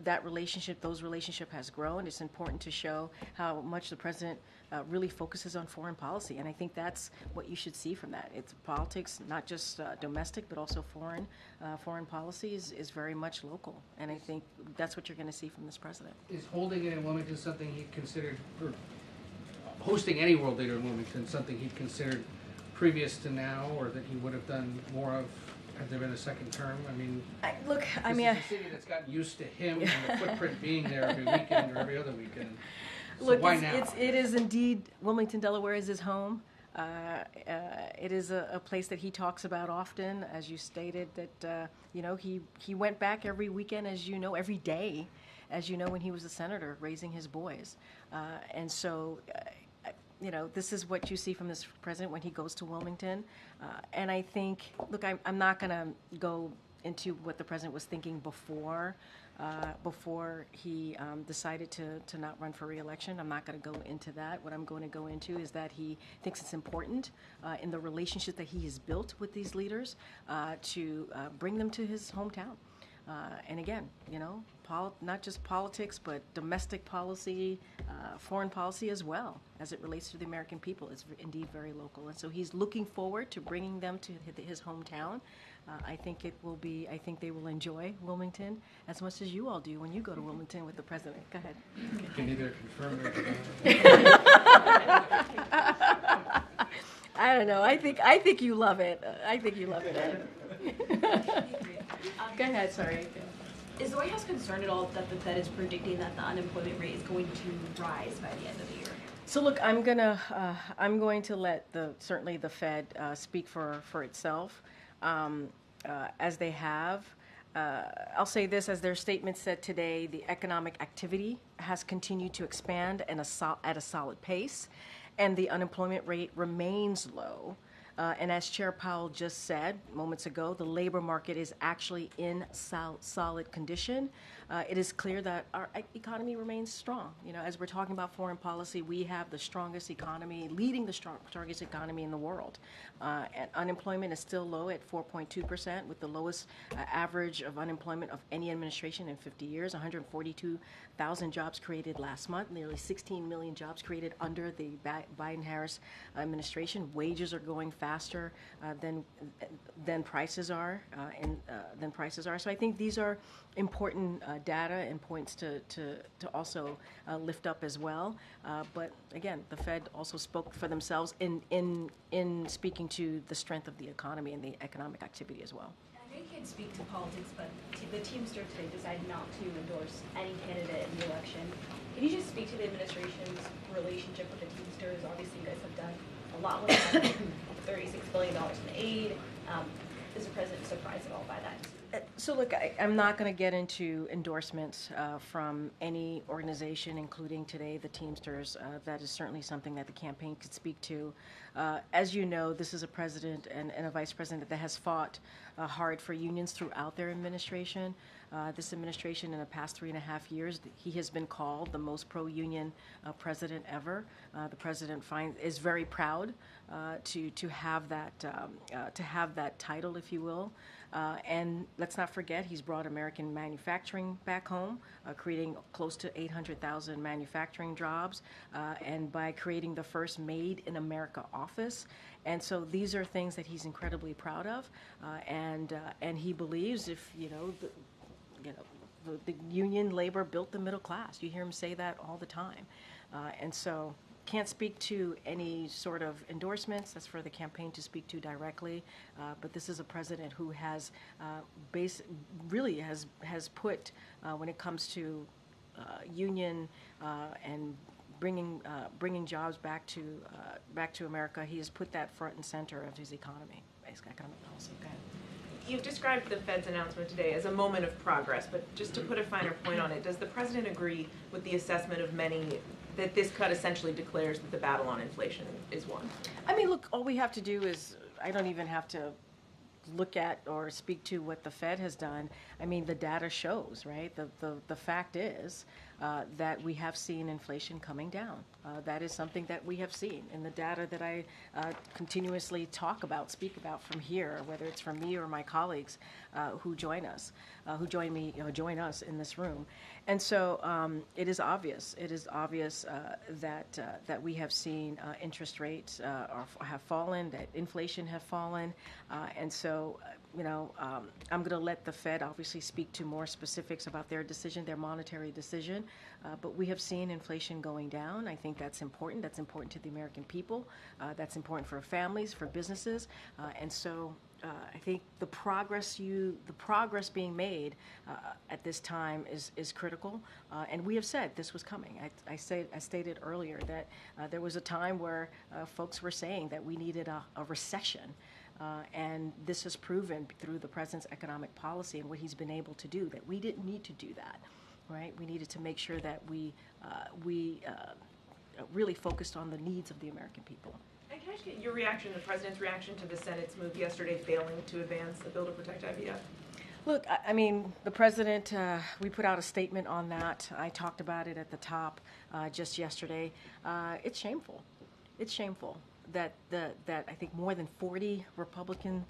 those relationship has grown. It's important to show how much the president really focuses on foreign policy, and I think that's what you should see from that. It's politics, not just domestic, but also foreign. Foreign policy is very much local, and I think that's what you're going to see from this president. Is holding it in Wilmington something he'd considered, or hosting any world leader in Wilmington something he'd considered previous to now, or that he would have done more of had there been a second term? I mean, this is a city that's gotten used to him and the footprint being there every weekend or every other weekend. So look, why now? It is indeed, Wilmington, Delaware is his home. It is a place that he talks about often, as you stated, that he went back every weekend, as you know, every day, as you know, when he was a senator raising his boys. And so, this is what you see from this president when he goes to Wilmington. And I think, look, I'm not going to go into what the president was thinking before he decided to not run for re-election. I'm not going to go into that. What I'm going to go into is that he thinks it's important in the relationship that he has built with these leaders to bring them to his hometown. And again, not just politics, but domestic policy, foreign policy as well, as it relates to the American people. It's indeed very local. And so he's looking forward to bringing them to his hometown. I think they will enjoy Wilmington as much as you all do when you go to Wilmington with the president. Go ahead. You can either confirm or deny. I don't know. I think you love it. I think you love it. Go ahead. Sorry. Is the White House concerned at all that the Fed is predicting that the unemployment rate is going to rise by the end of the year? So look, I'm going to let certainly the Fed speak for itself, as they have. I'll say this, as their statement said today, the economic activity has continued to expand at a solid pace, and the unemployment rate remains low. And as Chair Powell just said moments ago, the labor market is actually in solid condition. It is clear that our economy remains strong. As we're talking about foreign policy, we have the strongest economy, leading the strongest economy in the world. And unemployment is still low at 4.2%, with the lowest average of unemployment of any administration in 50 years. 142,000 jobs created last month, nearly 16 million jobs created under the Biden-Harris administration. Wages are going faster than prices are. So I think these are important data and points to also lift up as well. But again, the Fed also spoke for themselves in speaking to the strength of the economy and the economic activity as well. I know you can't speak to politics, but the Teamsters today decided not to endorse any candidate in the election. Can you just speak to the administration's relationship with the Teamsters? Obviously, you guys have done a lot with them, $36 billion in aid. Is the president surprised at all by that? So look, I'm not going to get into endorsements from any organization, including today the Teamsters. That is certainly something that the campaign could speak to. As you know, this is a president and a vice president that has fought hard for unions throughout their administration. This administration, in the past 3.5 years, he has been called the most pro-union president ever. The president is very proud to have that title, if you will. And let's not forget, he's brought American manufacturing back home, creating close to 800,000 manufacturing jobs, and by creating the first Made in America office. And so these are things that he's incredibly proud of, and he believes if the union labor built the middle class. You hear him say that all the time, and so. Can't speak to any sort of endorsements. That's for the campaign to speak to directly. But this is a president who has has put when it comes to union and bringing jobs back to America. He has put that front and center of his economic policy. Okay. You've described the Fed's announcement today as a moment of progress, but just to put a finer point on it, does the president agree with the assessment of many that this cut essentially declares that the battle on inflation is won? I mean, look, all we have to do is, I don't even have to look at or speak to what the Fed has done. I mean, the data shows, right? The fact is that we have seen inflation coming down. That is something that we have seen in the data that I continuously speak about from here, whether it's from me or my colleagues who join us, join us in this room. And so it is obvious. It is obvious that we have seen interest rates have fallen, that inflation have fallen, and so. I'm going to let the Fed obviously speak to more specifics about their decision, their monetary decision. But we have seen inflation going down. I think that's important. That's important to the American people. That's important for families, for businesses. And so I think the progress being made at this time is critical. And we have said this was coming. I stated earlier that there was a time where folks were saying that we needed a recession. And this has proven through the president's economic policy and what he's been able to do that we didn't need to do that, right? We needed to make sure that we really focused on the needs of the American people. And can I just get your reaction, the president's reaction to the Senate's move yesterday failing to advance a bill to protect IVF? Look, I mean, the president, we put out a statement on that. I talked about it at the top just yesterday. It's shameful. It's shameful. That I think more than 40 Republican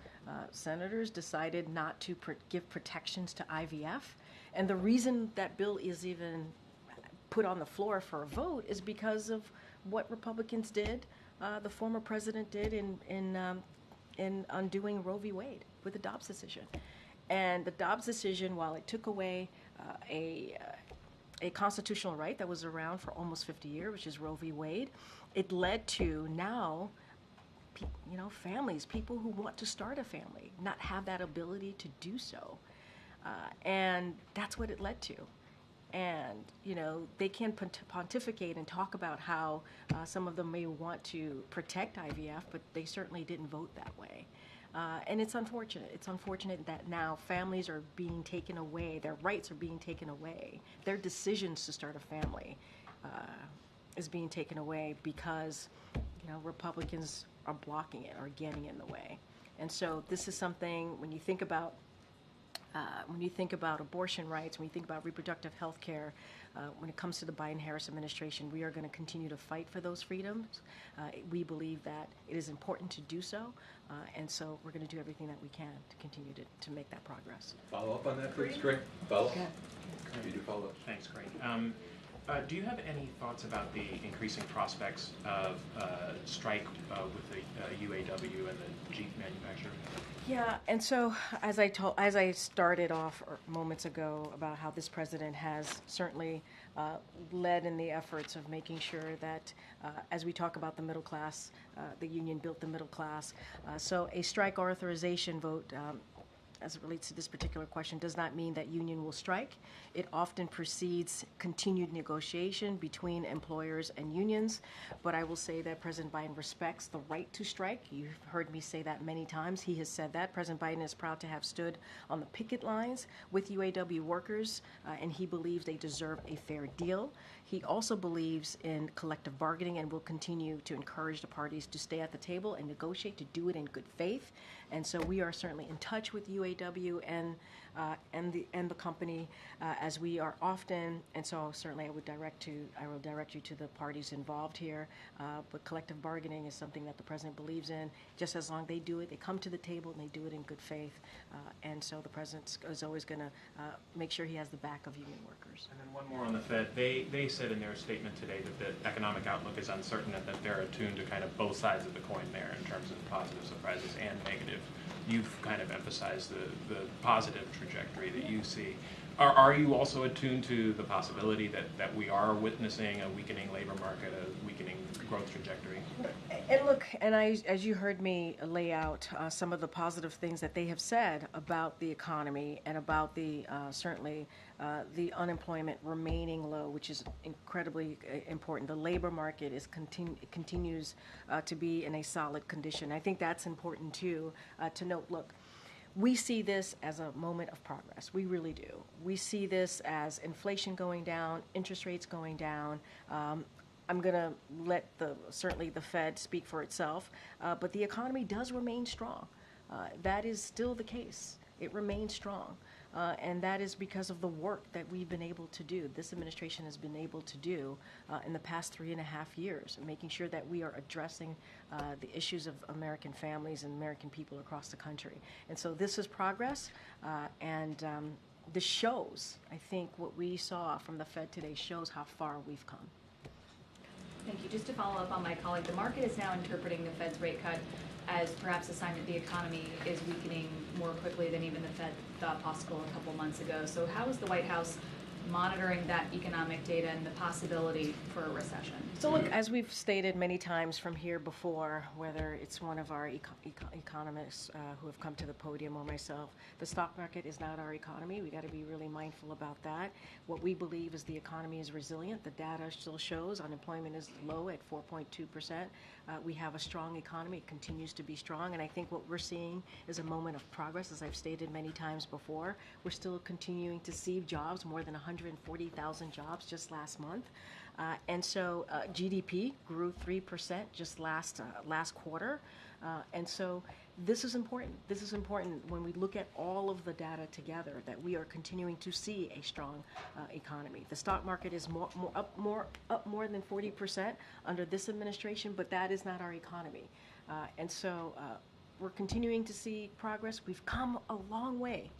senators decided not to give protections to IVF. And the reason that bill is even put on the floor for a vote is because of what Republicans did, the former president did in undoing Roe v. Wade with the Dobbs decision. And the Dobbs decision, while it took away a constitutional right that was around for almost 50 years, which is Roe v. Wade, it led to now, families, people who want to start a family, not have that ability to do so. And that's what it led to. And, they can pontificate and talk about how some of them may want to protect IVF, but they certainly didn't vote that way. And it's unfortunate. It's unfortunate that now families are being taken away, their rights are being taken away, their decisions to start a family is being taken away because Republicans are blocking it or getting in the way. And so this is something when you think about abortion rights, when you think about reproductive health care, when it comes to the Biden-Harris administration, we are going to continue to fight for those freedoms. We believe that it is important to do so, and so we're going to do everything that we can to continue to make that progress. Follow up on that, please, Greg. Follow up. Okay. You do follow up. Thanks, Greg. Do you have any thoughts about the increasing prospects of strike with the UAW and the Jeep manufacturer? Yeah, and so as I started off moments ago about how this president has certainly led in the efforts of making sure that as we talk about the middle class, the union built the middle class. So a strike authorization vote as it relates to this particular question does not mean that union will strike. It often precedes continued negotiation between employers and unions. But I will say that President Biden respects the right to strike. You've heard me say that many times. He has said that. President Biden is proud to have stood on the picket lines with UAW workers, and he believes they deserve a fair deal. He also believes in collective bargaining and will continue to encourage the parties to stay at the table and negotiate, to do it in good faith. And so we are certainly in touch with UAW and the company as we are often. And so certainly I will direct you to the parties involved here. But collective bargaining is something that the president believes in. Just as long as they do it, they come to the table and they do it in good faith. And so the president is always going to make sure he has the back of union workers. And then one more on the Fed. They said in their statement today that the economic outlook is uncertain and that they're attuned to kind of both sides of the coin there in terms of positive surprises and negative. You've kind of emphasized the positive trajectory that you see. Are you also attuned to the possibility that we are witnessing a weakening labor market, a weakening growth trajectory? And look, and as you heard me lay out some of the positive things that they have said about the economy and about the certainly the unemployment remaining low, which is incredibly important. The labor market continues to be in a solid condition. I think that's important too to note. Look, we see this as a moment of progress. We really do. We see this as inflation going down, interest rates going down. I'm going to let certainly the Fed speak for itself, but the economy does remain strong. That is still the case. It remains strong. And that is because of the work that we've been able to do, this administration has been able to do in the past 3.5 years, making sure that we are addressing the issues of American families and American people across the country. And so this is progress, and this shows, I think what we saw from the Fed today shows how far we've come. Thank you. Just to follow up on my colleague, the market is now interpreting the Fed's rate cut as perhaps a sign that the economy is weakening more quickly than even the Fed thought possible a couple months ago. So how is the White House monitoring that economic data and the possibility for a recession? So look, as we've stated many times from here before, whether it's one of our economists who have come to the podium or myself, the stock market is not our economy. We got to be really mindful about that. What we believe is the economy is resilient. The data still shows unemployment is low at 4.2%. We have a strong economy. It continues to be strong. And I think what we're seeing is a moment of progress, as I've stated many times before. We're still continuing to see jobs, more than 140,000 jobs just last month. And so GDP grew 3% just last quarter. And so this is important. This is important when we look at all of the data together, that we are continuing to see a strong economy. The stock market is up more than 40% under this administration, but that is not our economy. And so we're continuing to see progress. We've come a long way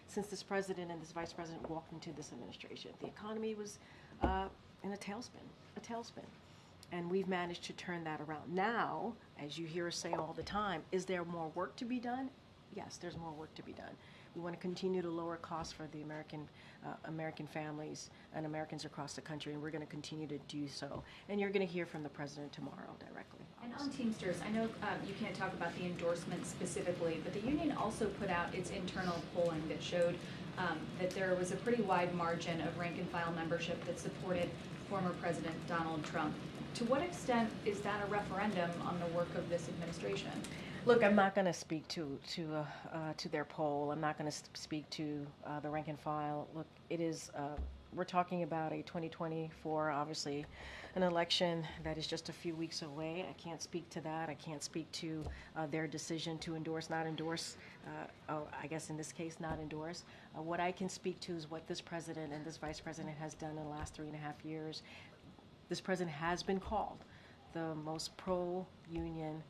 since this president and this vice president walked into this administration. The economy was in a tailspin. And we've managed to turn that around. Now, as you hear us say all the time, is there more work to be done? Yes, there's more work to be done. We want to continue to lower costs for the American families and Americans across the country, and we're going to continue to do so. And you're going to hear from the president tomorrow directly. And on Teamsters, I know you can't talk about the endorsement specifically, but the union also put out its internal polling that showed that there was a pretty wide margin of rank-and-file membership that supported former President Donald Trump. To what extent is that a referendum on the work of this administration? Look, I'm not going to speak to their poll. I'm not going to speak to the rank and file. Look, it is. We're talking about a 2024, obviously, an election that is just a few weeks away. I can't speak to that. I can't speak to their decision to endorse, not endorse. I guess in this case, not endorse. What I can speak to is what this president and this vice president has done in the last 3.5 years. This president has been called the most pro-union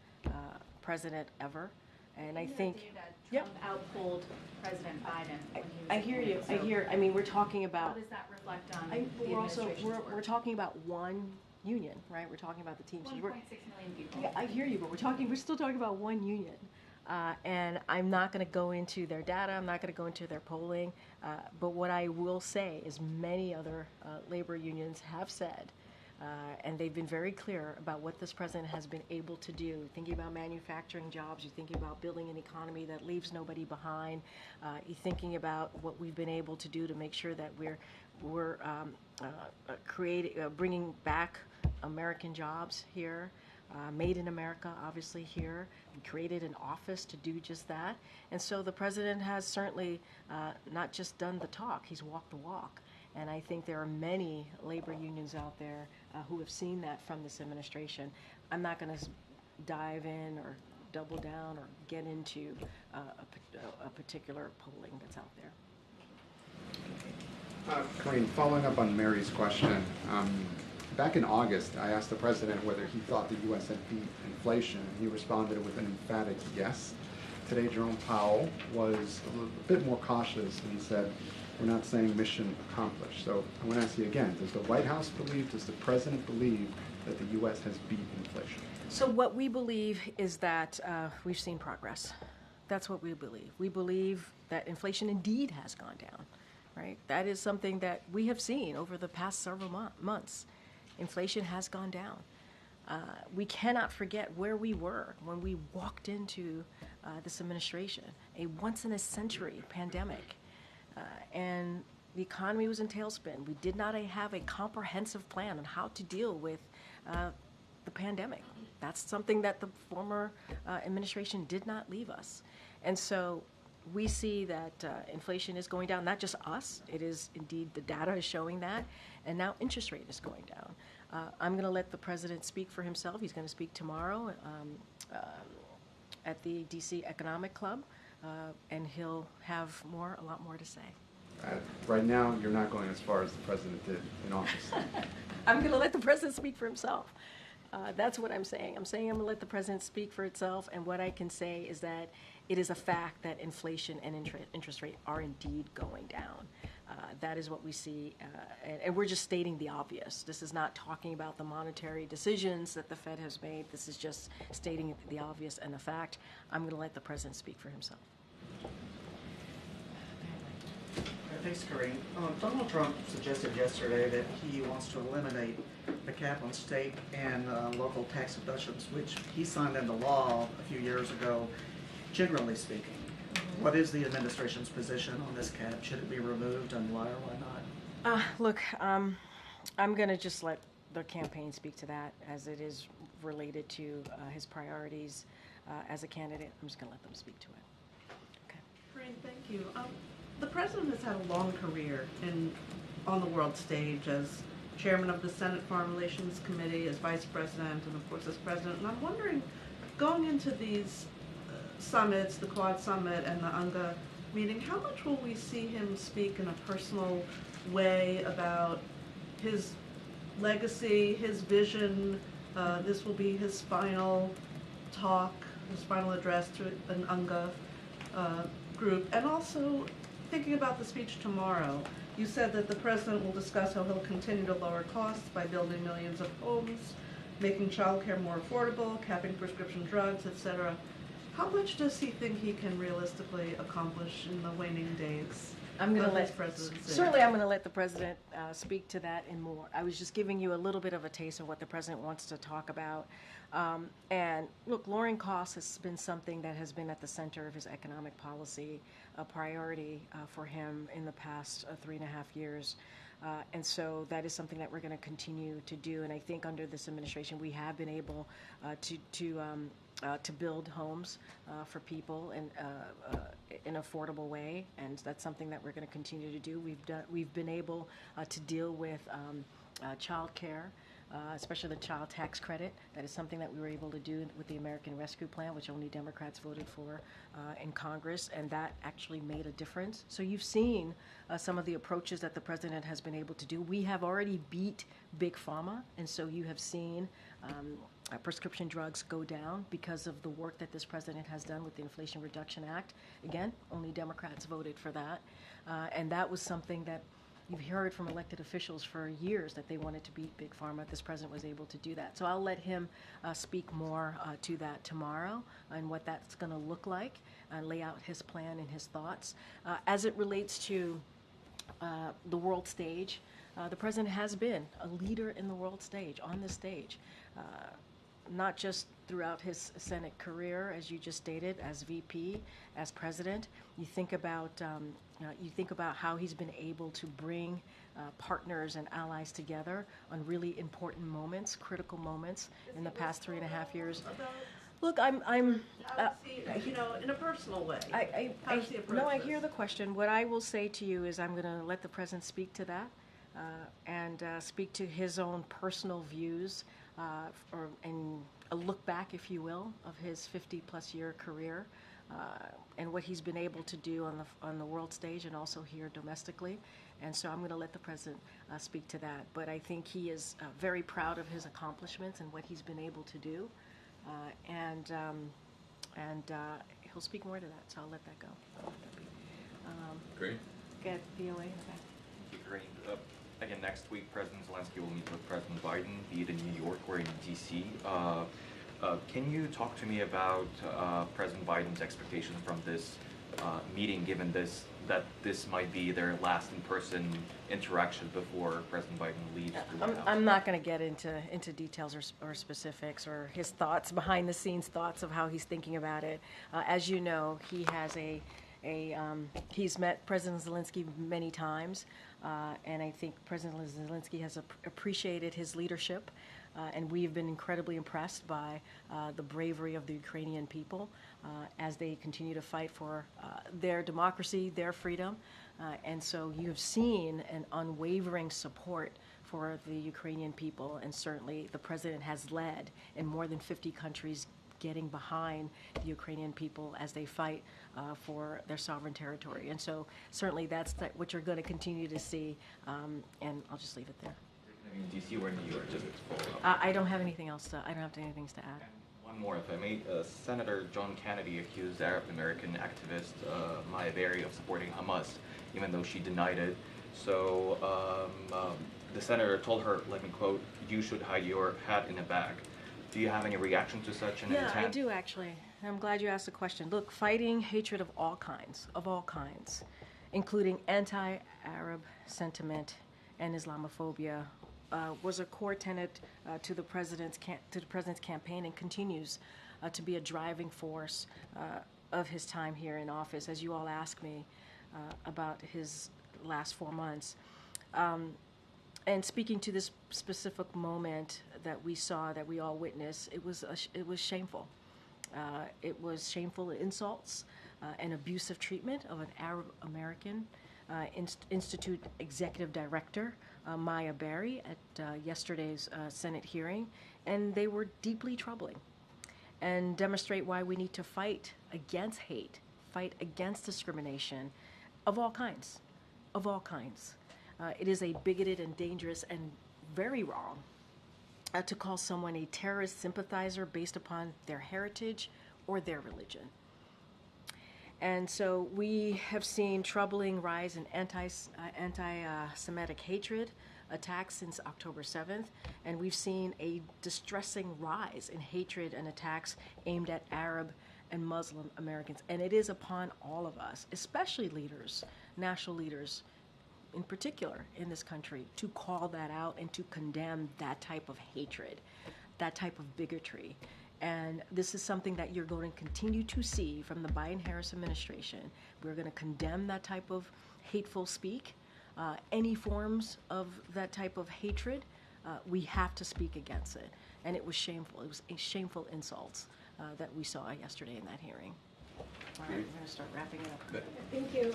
president ever. And I think, Trump outpulled President Biden when he was I hear you. So I mean, we're talking about. how does that reflect on the We're also administration's we're work? talking about one union, right? We're talking about the Teamsters. 1.6 million people. Yeah, I hear you, but we're still talking about one union. And I'm not going to go into their data. I'm not going to go into their polling. But what I will say is many other labor unions have said, and they've been very clear about what this president has been able to do. Thinking about manufacturing jobs, you're thinking about building an economy that leaves nobody behind. You're thinking about what we've been able to do to make sure that we're bringing back American jobs here. Made in America, obviously, here. We created an office to do just that. And so the president has certainly not just done the talk, he's walked the walk. And I think there are many labor unions out there who have seen that from this administration. I'm not going to dive in or double down or get into a particular polling that's out there. Karine, following up on Mary's question, back in August, I asked the president whether he thought the U.S. had beat inflation, and he responded with an emphatic yes. Today, Jerome Powell was a bit more cautious, and he said, we're not saying mission accomplished. So I want to ask you again, does the White House believe, does the president believe that the U.S. has beat inflation? So what we believe is that we've seen progress. That's what we believe. We believe that inflation indeed has gone down, right? That is something that we have seen over the past several months. Inflation has gone down. We cannot forget where we were when we walked into this administration, a once-in-a-century pandemic. And the economy was in tailspin. We did not have a comprehensive plan on how to deal with the pandemic. That's something that the former administration did not leave us. And so we see that inflation is going down, not just us, it is indeed the data is showing that, and now interest rate is going down. I'm going to let the president speak for himself. He's going to speak tomorrow at the DC Economic Club, and he'll have a lot more to say. Right now, you're not going as far as the president did in office. I'm going to let the president speak for himself. That's what I'm saying. I'm saying I'm going to let the president speak for itself, and what I can say is that it is a fact that inflation and interest rate are indeed going down. That is what we see, and we're just stating the obvious. This is not talking about the monetary decisions that the Fed has made. This is just stating the obvious and the fact. I'm going to let the president speak for himself. Thanks, Karine. Donald Trump suggested yesterday that he wants to eliminate the cap on state and local tax deductions, which he signed into law a few years ago, generally speaking. What is the administration's position on this cap? Should it be removed, and why or why not? Look, I'm going to just let the campaign speak to that, as it is related to his priorities as a candidate. I'm just going to let them speak to it. Okay. Karine, thank you. The president has had a long career on the world stage as chairman of the Senate Foreign Relations Committee, as vice president, and of course as president. And I'm wondering, going into these summits, the Quad Summit and the UNGA meeting, how much will we see him speak in a personal way about his legacy, his vision? This will be his final talk, his final address to an UNGA group, and also thinking about the speech tomorrow. You said that the president will discuss how he'll continue to lower costs by building millions of homes, making childcare more affordable, capping prescription drugs, etc. How much does he think he can realistically accomplish in the waning days? I'm going to let certainly I'm going to let the president speak to that and more. I was just giving you a little bit of a taste of what the president wants to talk about. And look, lowering costs has been something that has been at the center of his economic policy, a priority for him in the past 3.5 years. And so that is something that we're going to continue to do. And I think under this administration, we have been able to build homes for people in an affordable way, and that's something that we're going to continue to do. We've been able to deal with child care especially the child tax credit. That is something that we were able to do with the American Rescue Plan, which only Democrats voted for in Congress, and that actually made a difference. So you've seen some of the approaches that the president has been able to do. We have already beat Big Pharma, and so you have seen prescription drugs go down because of the work that this president has done with the Inflation Reduction Act. Again, only Democrats voted for that. And that was something that you've heard from elected officials for years that they wanted to beat Big Pharma. This president was able to do that. So I'll let him speak more to that tomorrow and what that's going to look like, lay out his plan and his thoughts. As it relates to the world stage, the president has been a leader in the world stage, on the stage, not just throughout his Senate career, as you just stated, as VP, as president. You think about how he's been able to bring partners and allies together on really important moments, critical moments in the past 3.5 years. Look, I'm you know, in a personal way. I hear the question. What I will say to you is I'm going to let the president speak to that and speak to his own personal views and a look back, if you will, of his 50-plus year career and what he's been able to do on the world stage and also here domestically. And so I'm going to let the president speak to that. But I think he is very proud of his accomplishments and what he's been able to do. And he'll speak more to that, so I'll let that go. Great. Get VOA. Thank you, Karine. Again, next week, President Zelensky will meet with President Biden, be it in New York or in D.C. Can you talk to me about President Biden's expectations from this meeting, given that this might be their last in-person interaction before President Biden leaves the White House? I'm not going to get into details or specifics or his thoughts, behind-the-scenes thoughts of how he's thinking about it. As you know, he has he's met President Zelensky many times, and I think President Zelensky has appreciated his leadership, and we have been incredibly impressed by the bravery of the Ukrainian people as they continue to fight for their democracy, their freedom, and so you have seen an unwavering support for the Ukrainian people, and certainly the president has led in more than 50 countries getting behind the Ukrainian people as they fight for their sovereign territory. And so certainly that's what you're going to continue to see, and I'll just leave it there. In D.C. or New York, just to follow up. I don't have anything else to, I don't have anything to add. One more, if I may. Senator John Kennedy accused Arab American activist Maya Berry of supporting Hamas, even though she denied it. So the senator told her, let me quote, "You should hide your hat in a bag." Do you have any reaction to such an intent? Yeah, I do actually. I'm glad you asked the question. Look, fighting hatred of all kinds, including anti-Arab sentiment and Islamophobia, was a core tenet to the president's campaign and continues to be a driving force of his time here in office. As you all ask me about his last 4 months. And speaking to this specific moment that we saw, that we all witnessed, it was shameful. It was shameful insults and abusive treatment of an Arab American Institute Executive Director, Maya Berry, at yesterday's Senate hearing, and they were deeply troubling and demonstrate why we need to fight against hate, fight against discrimination of all kinds, It is a bigoted and dangerous and very wrong to call someone a terrorist sympathizer based upon their heritage or their religion. And so we have seen troubling rise in anti-Semitic hatred attacks since October 7th, and we've seen a distressing rise in hatred and attacks aimed at Arab and Muslim Americans. And it is upon all of us, especially leaders, national leaders, in particular in this country, to call that out and to condemn that type of hatred, that type of bigotry. And this is something that you're going to continue to see from the Biden-Harris administration. We're going to condemn that type of hateful speak, any forms of that type of hatred. We have to speak against it. And it was shameful. It was shameful insults that we saw yesterday in that hearing. All right, we're going to start wrapping it up. Thank you.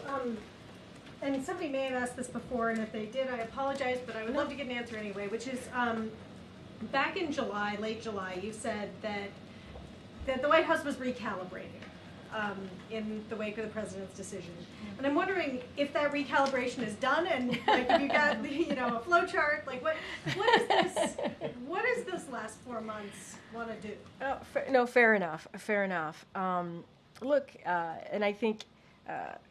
And somebody may have asked this before, and if they did, I apologize, but I would love to get an answer anyway, which is, back in July, late July, you said that the White House was recalibrating in the wake of the president's decision. And I'm wondering if that recalibration is done, and like if you got a flow chart, like what does this last 4 months want to do? No, fair enough. Look, and I think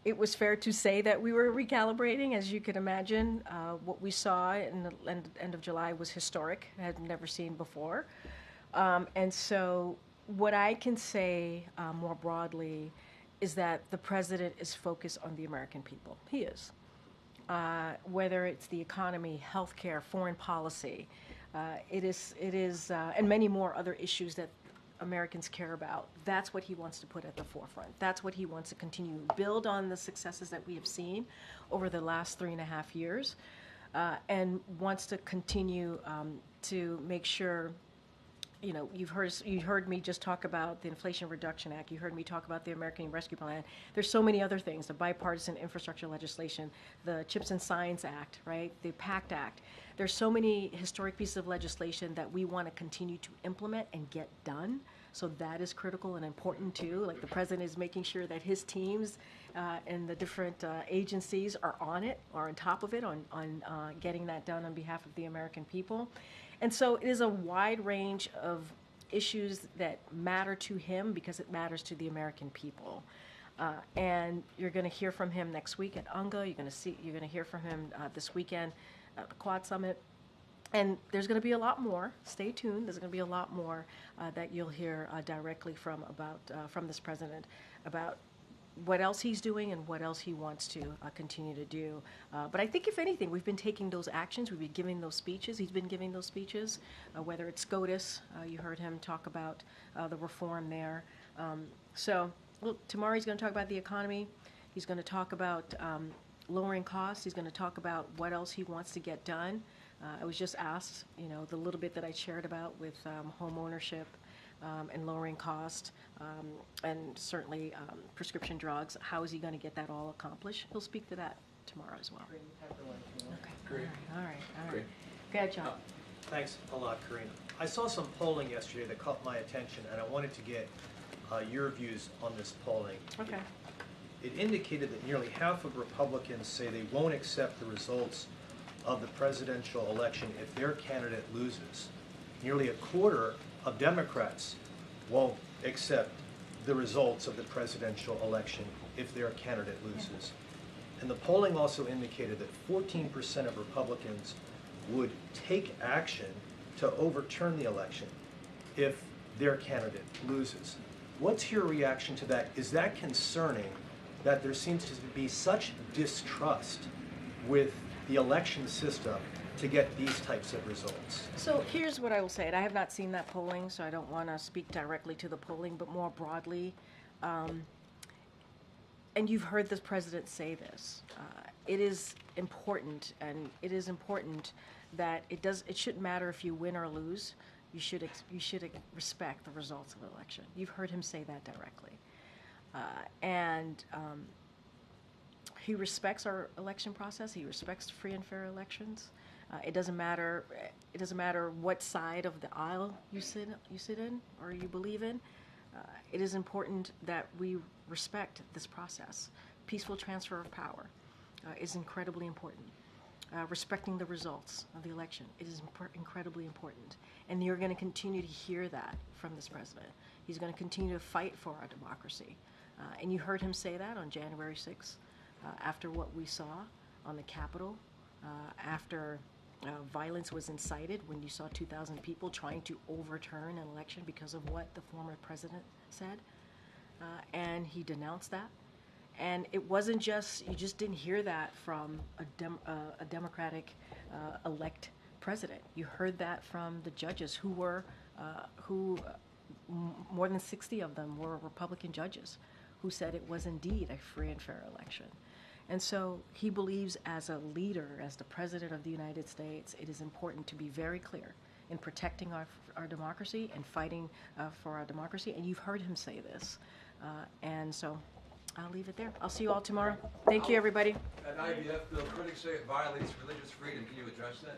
it was fair to say that we were recalibrating. As you can imagine, what we saw in the end of July was historic. I had never seen before. And so what I can say more broadly is that the president is focused on the American people. He is. Whether it's the economy, healthcare, foreign policy, it is, and many more other issues that Americans care about. That's what he wants to put at the forefront. That's what he wants to continue build on the successes that we have seen over the last 3.5 years, and wants to continue to make sure. You heard me just talk about the Inflation Reduction Act. You heard me talk about the American Rescue Plan. There's so many other things: the bipartisan infrastructure legislation, the Chips and Science Act, right? The PACT Act. There's so many historic pieces of legislation that we want to continue to implement and get done. So that is critical and important too. Like the president is making sure that his teams and the different agencies are on it, are on top of it, on getting that done on behalf of the American people. And so it is a wide range of issues that matter to him because it matters to the American people. And you're going to hear from him next week at UNGA. You're going to hear from him this weekend at the Quad Summit. And there's going to be a lot more. Stay tuned. There's going to be a lot more that you'll hear directly from this president about what else he's doing and what else he wants to continue to do. But I think, if anything, we've been taking those actions. We've been giving those speeches. He's been giving those speeches, whether it's SCOTUS. You heard him talk about the reform there. So tomorrow he's going to talk about the economy. He's going to talk about lowering costs. He's going to talk about what else he wants to get done. I was just asked, the little bit that I shared about with home ownership and lowering cost, and certainly prescription drugs. How is he going to get that all accomplished? He'll speak to that tomorrow as well. Okay. Great. All right. Go ahead, John. Thanks a lot, Karine. I saw some polling yesterday that caught my attention, and I wanted to get your views on this polling. Okay. It indicated that nearly half of Republicans say they won't accept the results of the presidential election if their candidate loses. Nearly a quarter of Democrats won't accept the results of the presidential election if their candidate loses. And the polling also indicated that 14% of Republicans would take action to overturn the election if their candidate loses. What's your reaction to that? Is that concerning that there seems to be such distrust with the election system to get these types of results? So here's what I will say. And I have not seen that polling, so I don't want to speak directly to the polling, but more broadly. And you've heard the president say this. It is important, and it is important that it shouldn't matter if you win or lose. You should respect the results of the election. You've heard him say that directly, and he respects our election process. He respects free and fair elections. It doesn't matter. It doesn't matter what side of the aisle you sit in or you believe in. It is important that we respect this process. Peaceful transfer of power is incredibly important. Respecting the results of the election, it is incredibly important. And you're going to continue to hear that from this president. He's going to continue to fight for our democracy. And you heard him say that on January 6th, after what we saw on the Capitol, after violence was incited, when you saw 2,000 people trying to overturn an election because of what the former president said. And he denounced that. And it wasn't just, you just didn't hear that from a Democratic elect president. You heard that from the judges who more than 60 of them were Republican judges who said it was indeed a free and fair election. And so he believes, as a leader, as the president of the United States, it is important to be very clear in protecting our democracy and fighting for our democracy. And you've heard him say this. And so I'll leave it there. I'll see you all tomorrow. Thank you, everybody. At IBF, Bill, critics say it violates religious freedom. Can you address that?